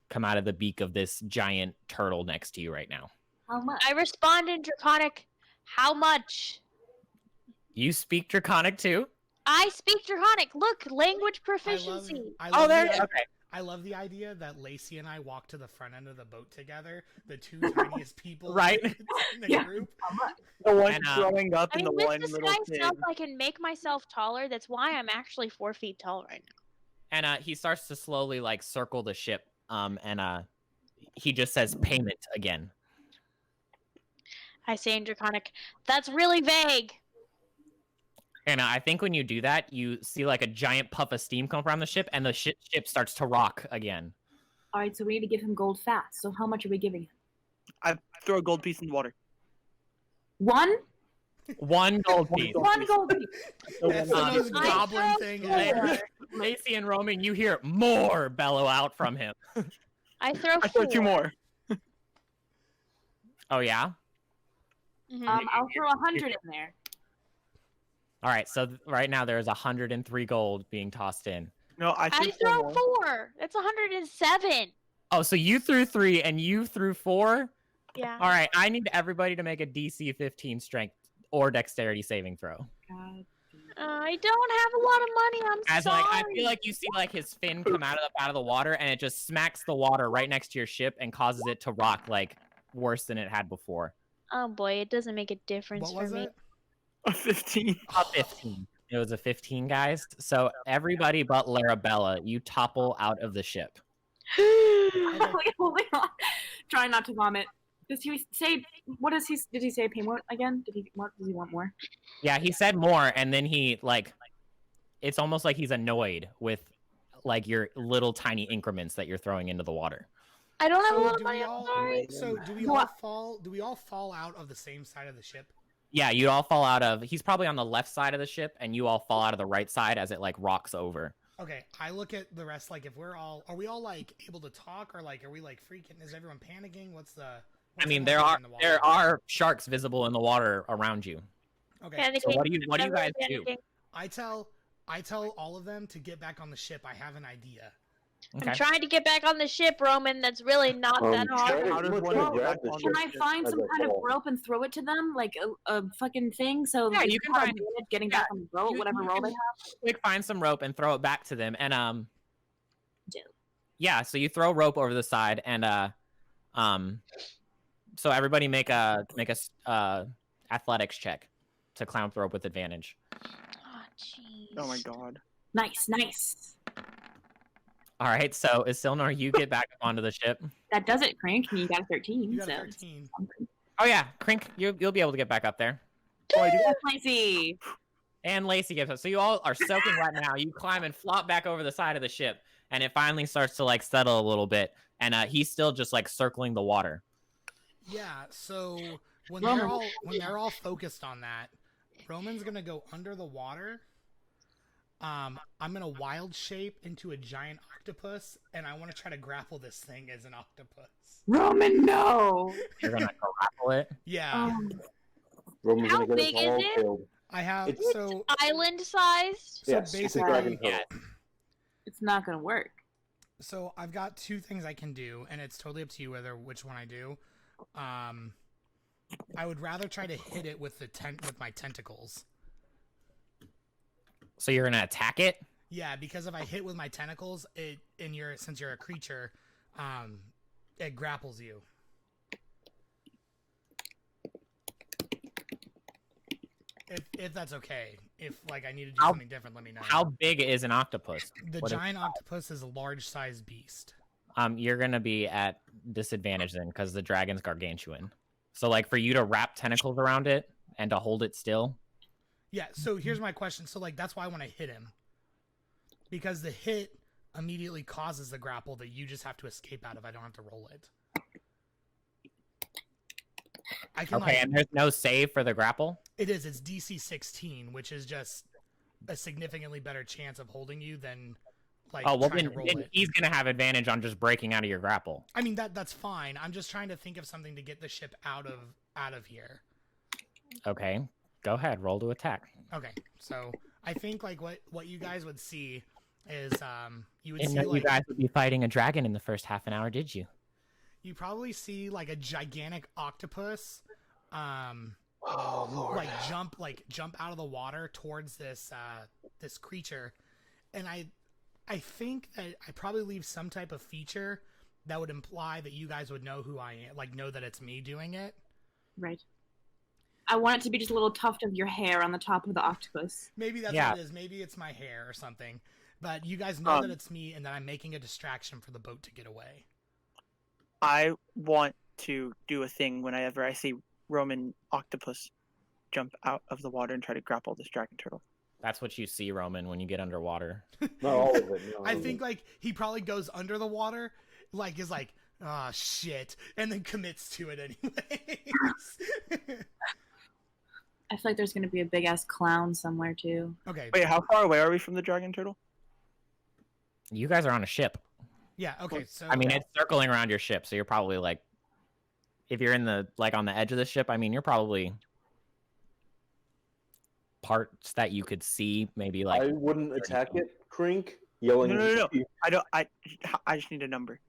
come out of the beak of this giant turtle next to you right now. How much? I respond in Draconic. How much? You speak Draconic too? I speak Draconic. Look, language proficiency. Oh, there. Okay. I love the idea that Lacey and I walk to the front end of the boat together, the 2 tiniest people Right. in the Yeah. group. How much? The one And, growing up I in mean, the with one this little guy's kid. stuff, I can make myself taller. That's why I'm actually 4 feet tall right now. And he starts to slowly like circle the ship. And he just says payment again. I say in Draconic, that's really vague. And I think when you do that, you see like a giant puff of steam come from the ship, and the ship starts to rock again. All right, so we need to give him gold fast. So how much are we giving him? I throw a gold piece in the water. 1? 1 gold piece. 1 gold piece. That's the most I goblin throw thing 4. ever. Lacey and Roman, you hear more bellow out from him. I throw 4. I throw 2 more. Oh yeah. Mhm. I'll throw 100 in there. All right. So right now there's 103 gold being tossed in. No, I I threw 4 throw more. 4. That's 107. Oh, so you threw 3 and you threw 4. Yeah. All right. I need everybody to make a DC 15 strength or dexterity saving throw. God. I don't have a lot of money. I'm As sorry. like I feel like you see like his fin come out of the water, and it just smacks the water right next to your ship and causes it to rock like worse than it had before. Oh boy, it doesn't make a difference What for was me. it? A 15. A 15. It was a 15, guys. So everybody but Larabella, you topple out of the ship. Wait, holding on. Try not to vomit. Does he say what does he did he say payment again? Does he want more? Yeah, he said more, and then he like, it's almost like he's annoyed with like your little tiny increments that you're throwing into the water. I don't have a So lot of do money. we I'm all? sorry. So do we What? all fall out of the same side of the ship? Yeah, you all fall out of. He's probably on the left side of the ship, and you all fall out of the right side as it like rocks over. Okay, I look at the rest. Like, if are we all like able to talk, or like, are we like freaking? Is everyone panicking? What's I mean, everyone doing in the water? there are sharks visible in the water around you. Okay, Panicking. So what do you guys do? Panicking. I tell all of them to get back on the ship. I have an idea. Okay. I'm trying to get back on the ship, Roman. That's really not that hard. How does one grab get the back on Can the I ship? find some As I kind of fall. rope and throw it to them, like a fucking thing? So Yeah, they you can have find- advantage getting back on the boat, whatever role they have. Quick, find some rope and throw it back to them, and Do. yeah. So you throw rope over the side, and so everybody make a athletics check to climb up the rope with advantage. Oh, jeez. Oh my god. Nice. All right. So Isilnor, you get back up onto the ship. That does it, Crank. You got a 13. You got so a 13. Oh yeah, Crink, you'll be able to get back up there. Oh, I do. That's Lacey. And Lacey gets up. So you all are soaking right now. You climb and flop back over the side of the ship, and it finally starts to like settle a little bit. And he's still just like circling the water. Yeah. So when Roman. they're all focused on that, Roman's gonna go under the water, I'm gonna wild shape into a giant octopus, and I want to try to grapple this thing as an octopus. Roman, no. You're gonna grapple it. Yeah, Roman's How gonna get us big is all it? killed. I have It's- so Island sized. so Yes, it's a dragon basically, turtle. It's not gonna work. so I've got two things I can do, and it's totally up to you which one I do. I would rather try to hit it with with my tentacles. So you're gonna attack it. Yeah, because if I hit with my tentacles, since you're a creature, it grapples you. If that's okay. If like I need to do something different, let me know. How big is an octopus? The What giant octopus is a large sized beast. You're gonna be at disadvantage then because the dragon's gargantuan. So like for you to wrap tentacles around it and to hold it still. Yeah, so here's my question. So like that's why I want to hit him. Because the hit immediately causes the grapple that you just have to escape out of. I don't have to roll it. I can Okay, and there's no save for the grapple? It's DC 16, which is just a significantly better chance of holding you than like Oh well, trying then, to roll then it. he's gonna have advantage on just breaking out of your grapple. I mean that's fine. I'm just trying to think of something to get the ship out of here. Okay, go ahead, roll to attack. Okay, so I think like what you guys would see is you would Didn't see know you like guys would be fighting a dragon in the first half an hour, did you? you probably see like a gigantic octopus, Oh Lord! like jump out of the water towards this this creature, and I think that I probably leave some type of feature that would imply that you guys would know who I am, like know that it's me doing it. Right. I want it to be just a little tuft of your hair on the top of the octopus. Maybe that's Yeah. what it is. Maybe it's my hair or something. But you guys know that it's me and that I'm making a distraction for the boat to get away. I want to do a thing whenever I see Roman octopus jump out of the water and try to grapple this dragon turtle. That's what you see, Roman, when you get underwater. Not all of it. No, I think like he probably goes under the water, like is like, oh shit, and then commits to it anyways. I feel like there's gonna be a big ass clown somewhere too. Okay. Wait, how far away are we from the dragon turtle? You guys are on a ship. Yeah, okay, so I mean, it's circling around your ship, so you're probably like, if you're in the like on the edge of the ship, I mean, you're probably parts that you could see, maybe like. I wouldn't attack it. Crink yelling. No. I don't. I just need a number.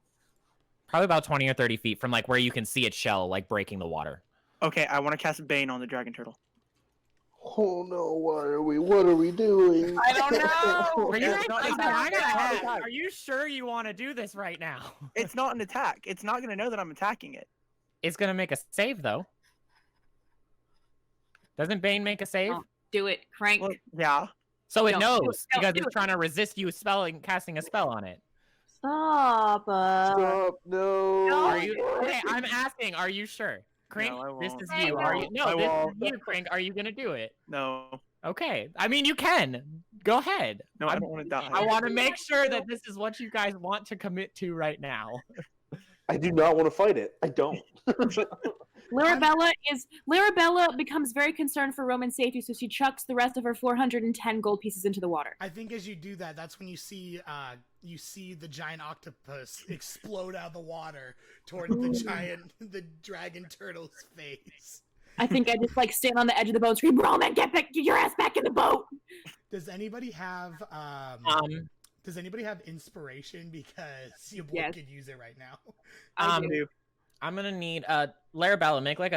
Probably about 20 or 30 feet from like where you can see its shell like breaking the water. Okay, I want to cast Bane on the dragon turtle. Oh no! What are we doing? I don't know. Are you, It's not an attack. are you sure you want to do this right now? It's not an attack. It's not going to know that I'm attacking it. It's gonna make a save though. Doesn't Bane make a save? Oh. Do it, Crank. Well, yeah. So it No, knows no, because do it's it. trying to resist you casting a spell on it. Stop. Stop! No! No. Are you? Okay, I'm asking. Are you sure? Crink, No, I this won't. is I you. Are you? won't. No, I this won't. is you, Crink. Are you gonna do it? No. Okay. I mean, you can. Go ahead. No, I don't want to die. I want to make sure that this is what you guys want to commit to right now. I do not want to fight it. I don't. Larabella becomes very concerned for Roman's safety, so she chucks the rest of her 410 gold pieces into the water. I think as you do that, that's when you see the giant octopus explode out of the water toward the dragon turtle's face. I think I just like stand on the edge of the boat and scream, Roman, get your ass back in the boat. Does anybody have inspiration, because you both Yes. could use it right now? I do. I'm gonna need Larabella, make like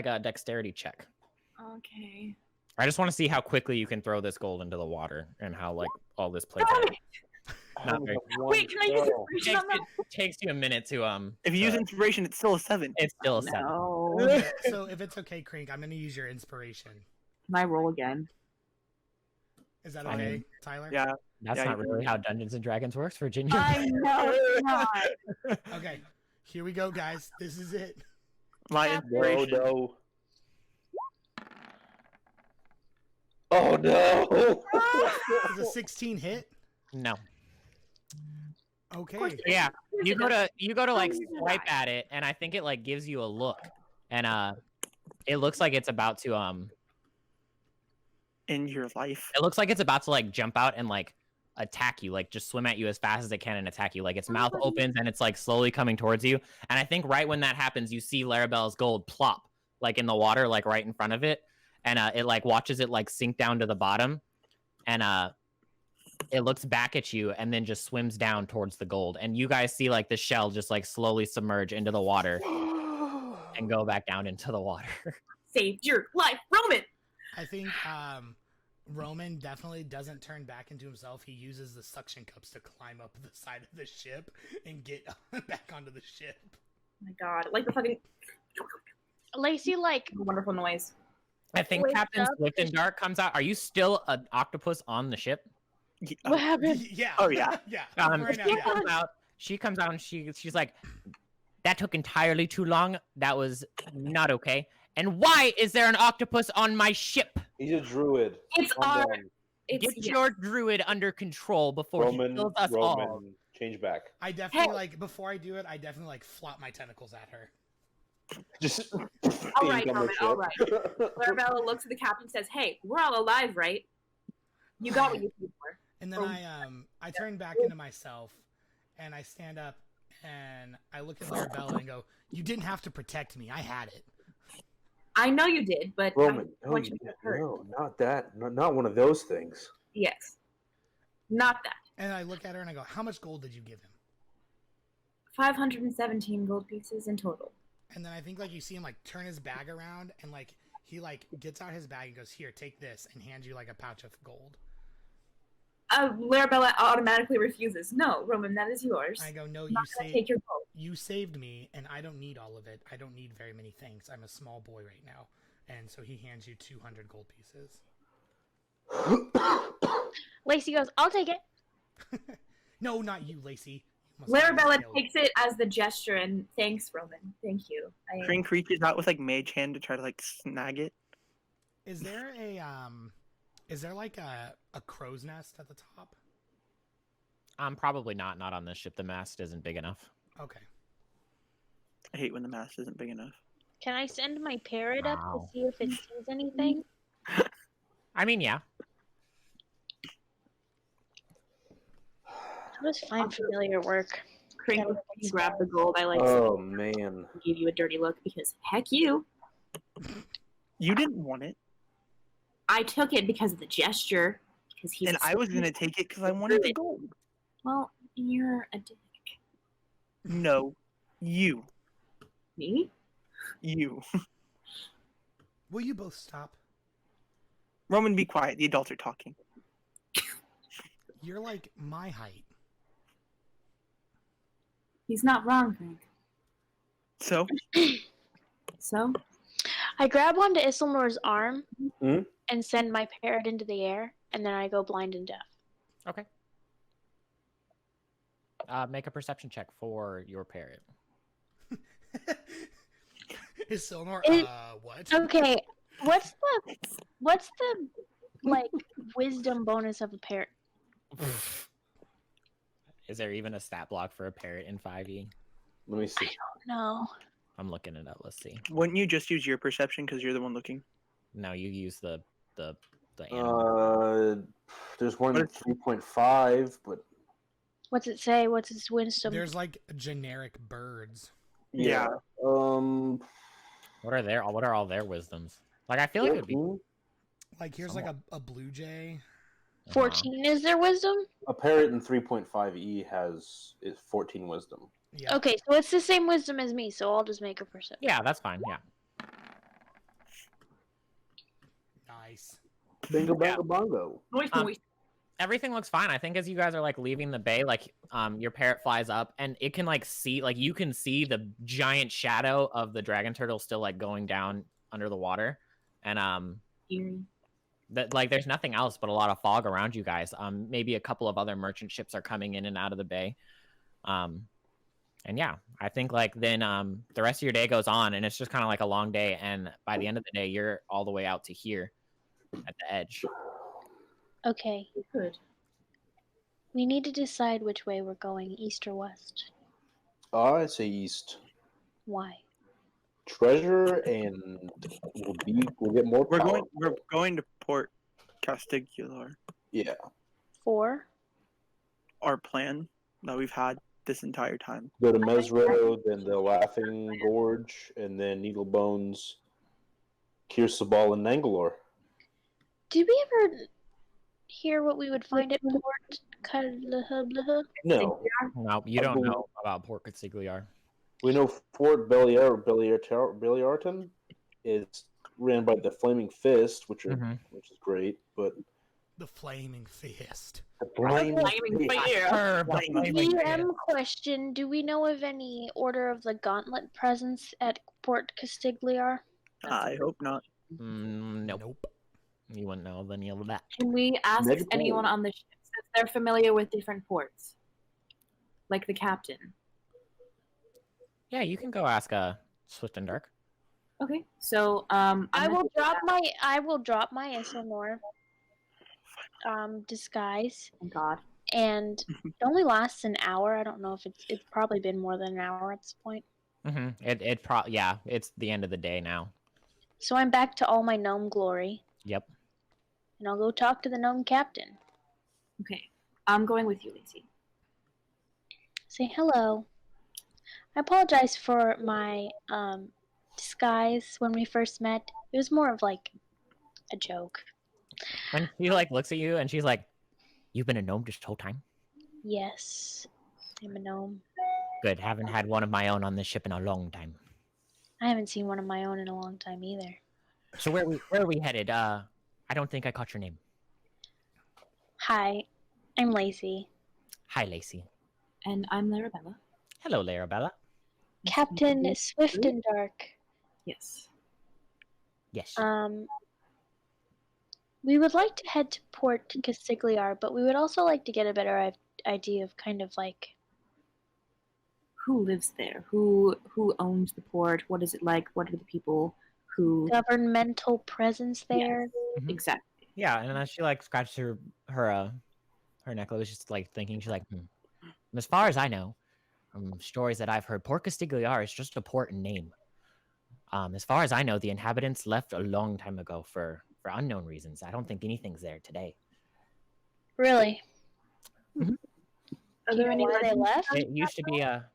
a dexterity check. Okay. I just want to see how quickly you can throw this gold into the water and how like all this plays out. Not very- Wait, can I use No. inspiration on that? It takes you a minute to If you use inspiration, it's still a 7. It's still a 7. No. Okay, so if it's okay, Crink, I'm gonna use your inspiration. Can I roll again? Is that Fine. okay, Tyler? Yeah. That's Yeah, not you- really how Dungeons and Dragons works, Virginia. I know it's not. Okay, here we go, guys. This is it. My No, inspiration. No. Oh no! Is a 16 hit? No. Okay. Yeah, you go to like swipe at it, and I think it like gives you a look, and it looks like it's about to in your life. It looks like it's about to like jump out and like attack you, like just swim at you as fast as it can and attack you. Like its mouth opens and it's like slowly coming towards you. And I think right when that happens, you see Larabella's gold plop like in the water, like right in front of it, and it like watches it like sink down to the bottom, and it looks back at you and then just swims down towards the gold. And you guys see like the shell just like slowly submerge into the water and go back down into the water. Saved your life, Roman. I think Roman definitely doesn't turn back into himself. He uses the suction cups to climb up the side of the ship and get back onto the ship. Oh my god, like the fucking Lacey, like, wonderful noise. I think Wakes Captain up. Swift and Dark comes out. Are you still an octopus on the ship? what happened? Yeah. Oh, yeah. Yeah. She Right now, yeah. comes out. She comes out and she's like, "That took entirely too long. That was not okay. And why is there an octopus on my ship? He's a druid. It's Calm our. down. It's Get your druid under control before he kills us all." Change back. I definitely like before I do it. I definitely like flop my tentacles at her. Just all right, Roman. All right. Clarabella looks at the captain and says, "Hey, we're all alive, right? You got what you paid for." And then I turn back into myself, and I stand up, and I look at Clarabella and go, "You didn't have to protect me. I had it." I know you did, but Roman, I no, want you to get hurt. no, not that. Not one of those things. Yes, not that. And I look at her and I go, "How much gold did you give him?" 517 gold pieces in total. And then I think like you see him like turn his bag around and like he like gets out his bag and goes, "Here, take this," and hands you like a pouch of gold. Larabella automatically refuses. "No, Roman, that is yours." I go, "No, I'm you not gonna saved. take your gold. You saved me, and I don't need all of it. I don't need very many things. I'm a small boy right now." And so he hands you 200 gold pieces. Lacey goes, "I'll take it." No, not you, Lacey. You must Larabella kill. takes it as the gesture and thanks, Roman. Thank you. Crink reaches out with like mage hand to try to like snag it. Is there like a crow's nest at the top? Probably not. Not on this ship. The mast isn't big enough. Okay. I hate when the mast isn't big enough. Can I send my parrot up Wow. to see if it sees anything? I mean, yeah. How does find familiar work? Crink, you grab the gold. I like Oh man. give you a dirty look because heck you. You didn't want it, I took it because of the gesture. Because he's and I was gonna take it because I wanted the gold. Well, you're a dick. No, you. Me? You. Will you both stop? Roman, be quiet. The adults are talking. You're like my height. He's not wrong, Crink. So, So? I grab onto Isildur's arm Hmm? and send my parrot into the air, and then I go blind and deaf. Okay. Make a perception check for your parrot. Is Soulmonger, what? Okay, what's the like wisdom bonus of a parrot? Is there even a stat block for a parrot in 5e? Let me see. No. I'm looking it up. Let's see. wouldn't you just use your perception because you're the one looking? No, you use the animal. There's one 3.5, but What's it say? What's its wisdom? There's like generic birds. Yeah. What are all their wisdoms? Like I feel like it'd be 14? Like here's like a blue jay. 14 is their wisdom? A parrot in 3.5e is 14 wisdom. Yeah. Okay, so it's the same wisdom as me, so I'll just make a perception. Yeah, that's fine. Yeah. Nice. Bingo, Yeah. bango, bongo. Noise, Um, noise. Everything looks fine. I think as you guys are like leaving the bay, like your parrot flies up and it can like see, like you can see the giant shadow of the dragon turtle still like going down under the water, and Eerie. that like there's nothing else but a lot of fog around you guys. Maybe a couple of other merchant ships are coming in and out of the bay, and yeah, I think like then the rest of your day goes on and it's just kind of like a long day, and by the end of the day you're all the way out to here at the edge. Okay, Good. we need to decide which way we're going, east or west. I say east. Why? Treasure and we'll get more. We're power. going to port. Castigular. Yeah. 4. Our plan that we've had this entire time. Go to Mesro, then the Laughing Gorge, and then Needle Bones, Kirsabal, and Nangalore. Did we ever hear what we would find at Port Cadlahablaha? No. No, you don't know about Port Consigliar. We know Fort Belliarton is ran by the Flaming Fist, which is great, but The Flaming Fist. the Flaming DM question: do we know of any Order of the Gauntlet presence at Port Castigliar? I hope not. Nope. You wouldn't know of any of that. Can we ask Maybe anyone on the ship if they're familiar with different ports? Like the captain. Yeah, you can go ask Swift and Dark. Okay, so I will drop my Esselmore disguise, Thank God. and it only lasts an hour. I don't know if it's probably been more than an hour at this point. It's the end of the day now. So I'm back to all my gnome glory. Yep. And I'll go talk to the gnome captain. Okay, I'm going with you, Lacey. Say hello. I apologize for my disguise when we first met. It was more of like a joke. And she like looks at you and she's like, "You've been a gnome this whole time?" Yes, I'm a gnome. Good. Haven't had one of my own on this ship in a long time. I haven't seen one of my own in a long time either. So where are we headed? I don't think I caught your name. Hi, I'm Lacey. Hi, Lacey. And I'm Larabella. Hello, Larabella. Captain Swift and Dark. Yes. Yes. We would like to head to Port Castigliar, but we would also like to get a better idea of kind of like Who lives there? Who owns the port? What is it like? What are the people who governmental presence there. Mhm. exactly? Yeah, and then she like scratched her necklace, just like thinking. She's like, And as far as I know, from stories that I've heard, Port Castigliar is just a port in name. As far as I know, the inhabitants left a long time ago for unknown reasons. I don't think anything's there today. Really? Mhm. Are Do you there know any why they legends? left? It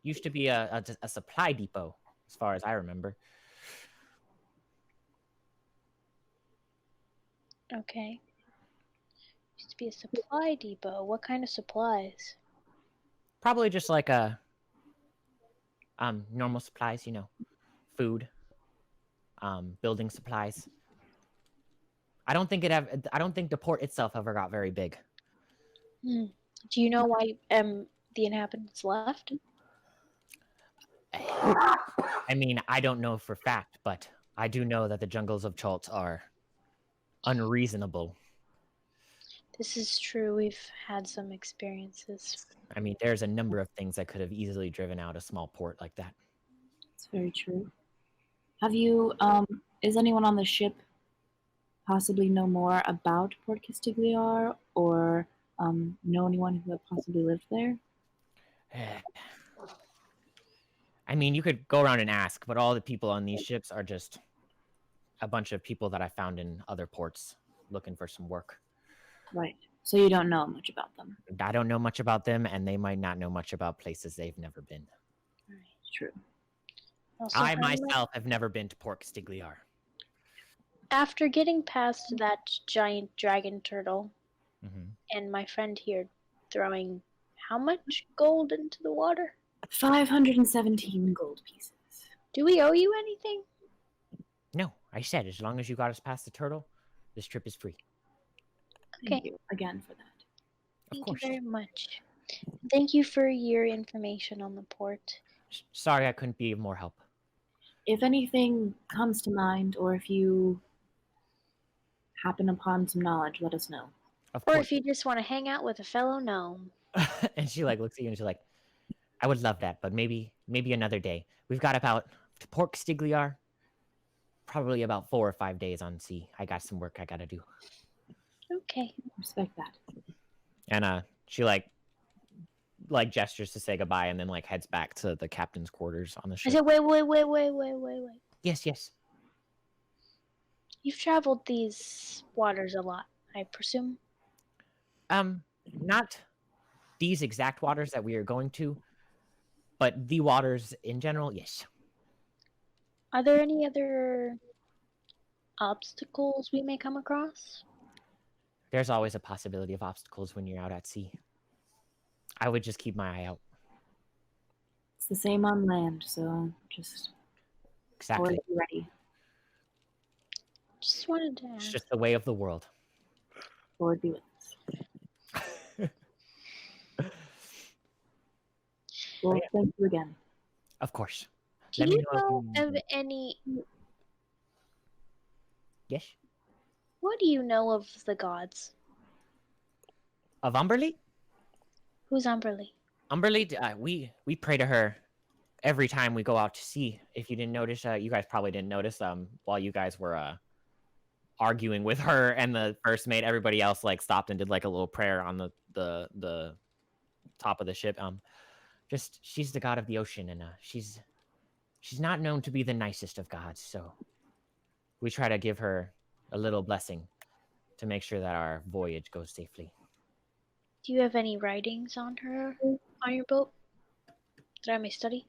used to be a supply depot, as far as I remember. Okay. Used to be a supply depot. What kind of supplies? Probably just like normal supplies, food, building supplies. I don't think the port itself ever got very big. Do you know why the inhabitants left? I mean, I don't know for fact, but I do know that the jungles of Chult are unreasonable. This is true. We've had some experiences. I mean, there's a number of things that could have easily driven out a small port like that. It's very true. Have you is anyone on the ship possibly know more about Port Castigliar or know anyone who had possibly lived there? I mean, you could go around and ask, but all the people on these ships are just a bunch of people that I found in other ports looking for some work. Right. So you don't know much about them. I don't know much about them, and they might not know much about places they've never been. Right. True. Also, I myself have never been to Port Castigliar. after getting past that giant dragon turtle Mm-hmm. and my friend here throwing how much gold into the water? 517 gold pieces. Do we owe you anything? No, I said as long as you got us past the turtle, this trip is free. Thank Okay. you again for that. Of Thank course. you very much. Thank you for your information on the port. Sorry I couldn't be of more help. If anything comes to mind, or if you happen upon some knowledge, let us know. Of Or course. if you just want to hang out with a fellow gnome. And she like looks at you and she's like, I would love that, but maybe another day. We've got about to Port Castigliar, probably about 4 or 5 days on sea. I got some work I gotta do. Okay. Respect that. And she like gestures to say goodbye and then like heads back to the captain's quarters on the I ship. said, wait. Yes. You've traveled these waters a lot. I presume. Not these exact waters that we are going to, but the waters in general, yes. Are there any other obstacles we may come across? There's always a possibility of obstacles when you're out at sea. I would just keep my eye out. It's the same on land, so just Exactly. always be ready. Just wanted to It's ask. just the way of the world. Lord be with us. Well, thank you again. Of course. Do Let me you know know if you- of any? Yes. What do you know of the gods? Of Umberly? Who's Umberly? Umberly, we pray to her every time we go out to sea. If you didn't notice, you guys probably didn't notice. While you guys were arguing with her and the first mate, everybody else like stopped and did like a little prayer on the top of the ship. Just she's the god of the ocean, and she's not known to be the nicest of gods, so we try to give her a little blessing to make sure that our voyage goes safely. Do you have any writings on her on your boat that I may study?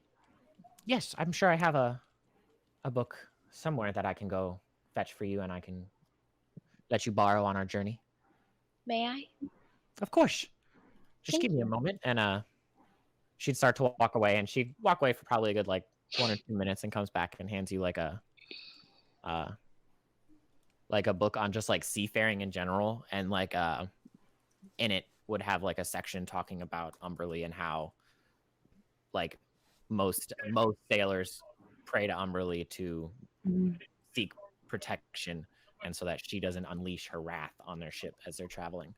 Yes, I'm sure I have a book somewhere that I can go fetch for you, and I can let you borrow on our journey. May I? Of course. Just Thank give me a you. moment, and she'd start to walk away, and she'd walk away for probably a good like 1 or 2 minutes, and comes back and hands you like a book on just like seafaring in general, and like in it would have like a section talking about Umberly and how like most sailors pray to Umberly to seek protection, and so that she doesn't unleash her wrath on their ship as they're traveling.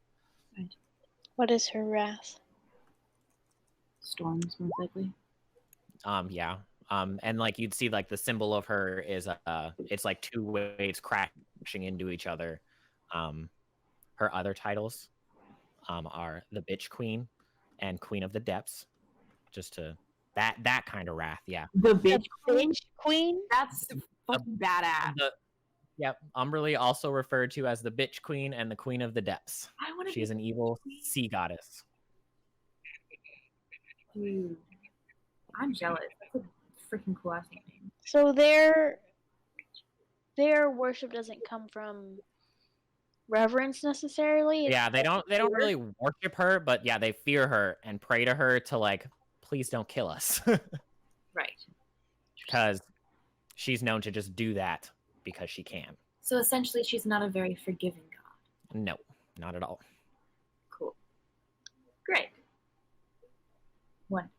What is her wrath? Storms, most likely. Yeah. And like you'd see like the symbol of her is it's like two waves crashing into each other. Her other titles are the Bitch Queen and Queen of the Depths. Just to that kind of wrath, yeah. The bitch queen? Queen? That's fucking badass. Yep. Umberly also referred to as the Bitch Queen and the Queen of the Depths. I want to She is an evil sea goddess. Dude, I'm jealous. That's a freaking cool ass name. So their worship doesn't come from reverence necessarily. It's Yeah, they don't really worship her, but yeah, they fear her and pray to her to like, please don't kill us. Right. Because she's known to just do that because she can. So essentially, she's not a very forgiving god. No, not at all. Cool. Great. Wonderful.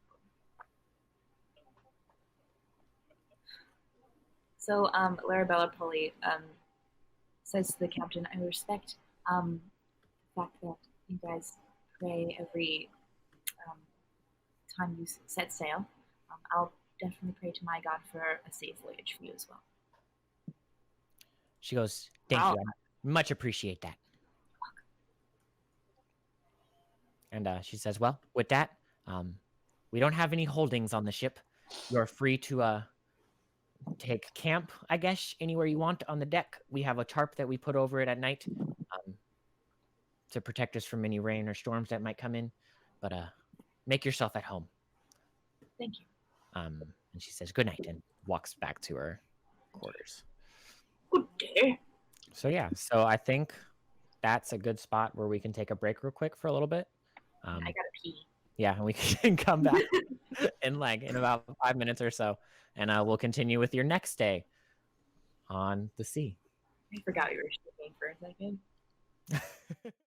So, Larabella Polly says to the captain, I respect the fact that you guys pray every time you set sail. I'll definitely pray to my God for a safe voyage for you as well. She goes, thank you. I much appreciate that. And she says, well, with that, we don't have any holdings on the ship. You're free to take camp, I guess, anywhere you want on the deck. We have a tarp that we put over it at night to protect us from any rain or storms that might come in. But make yourself at home. Thank you. And she says, good night, and walks back to her quarters. Good day. So yeah, so I think that's a good spot where we can take a break real quick for a little bit. I gotta pee. Yeah, and we can come back in about 5 minutes or so, and we'll continue with your next day on the sea. I forgot you were speaking for a second.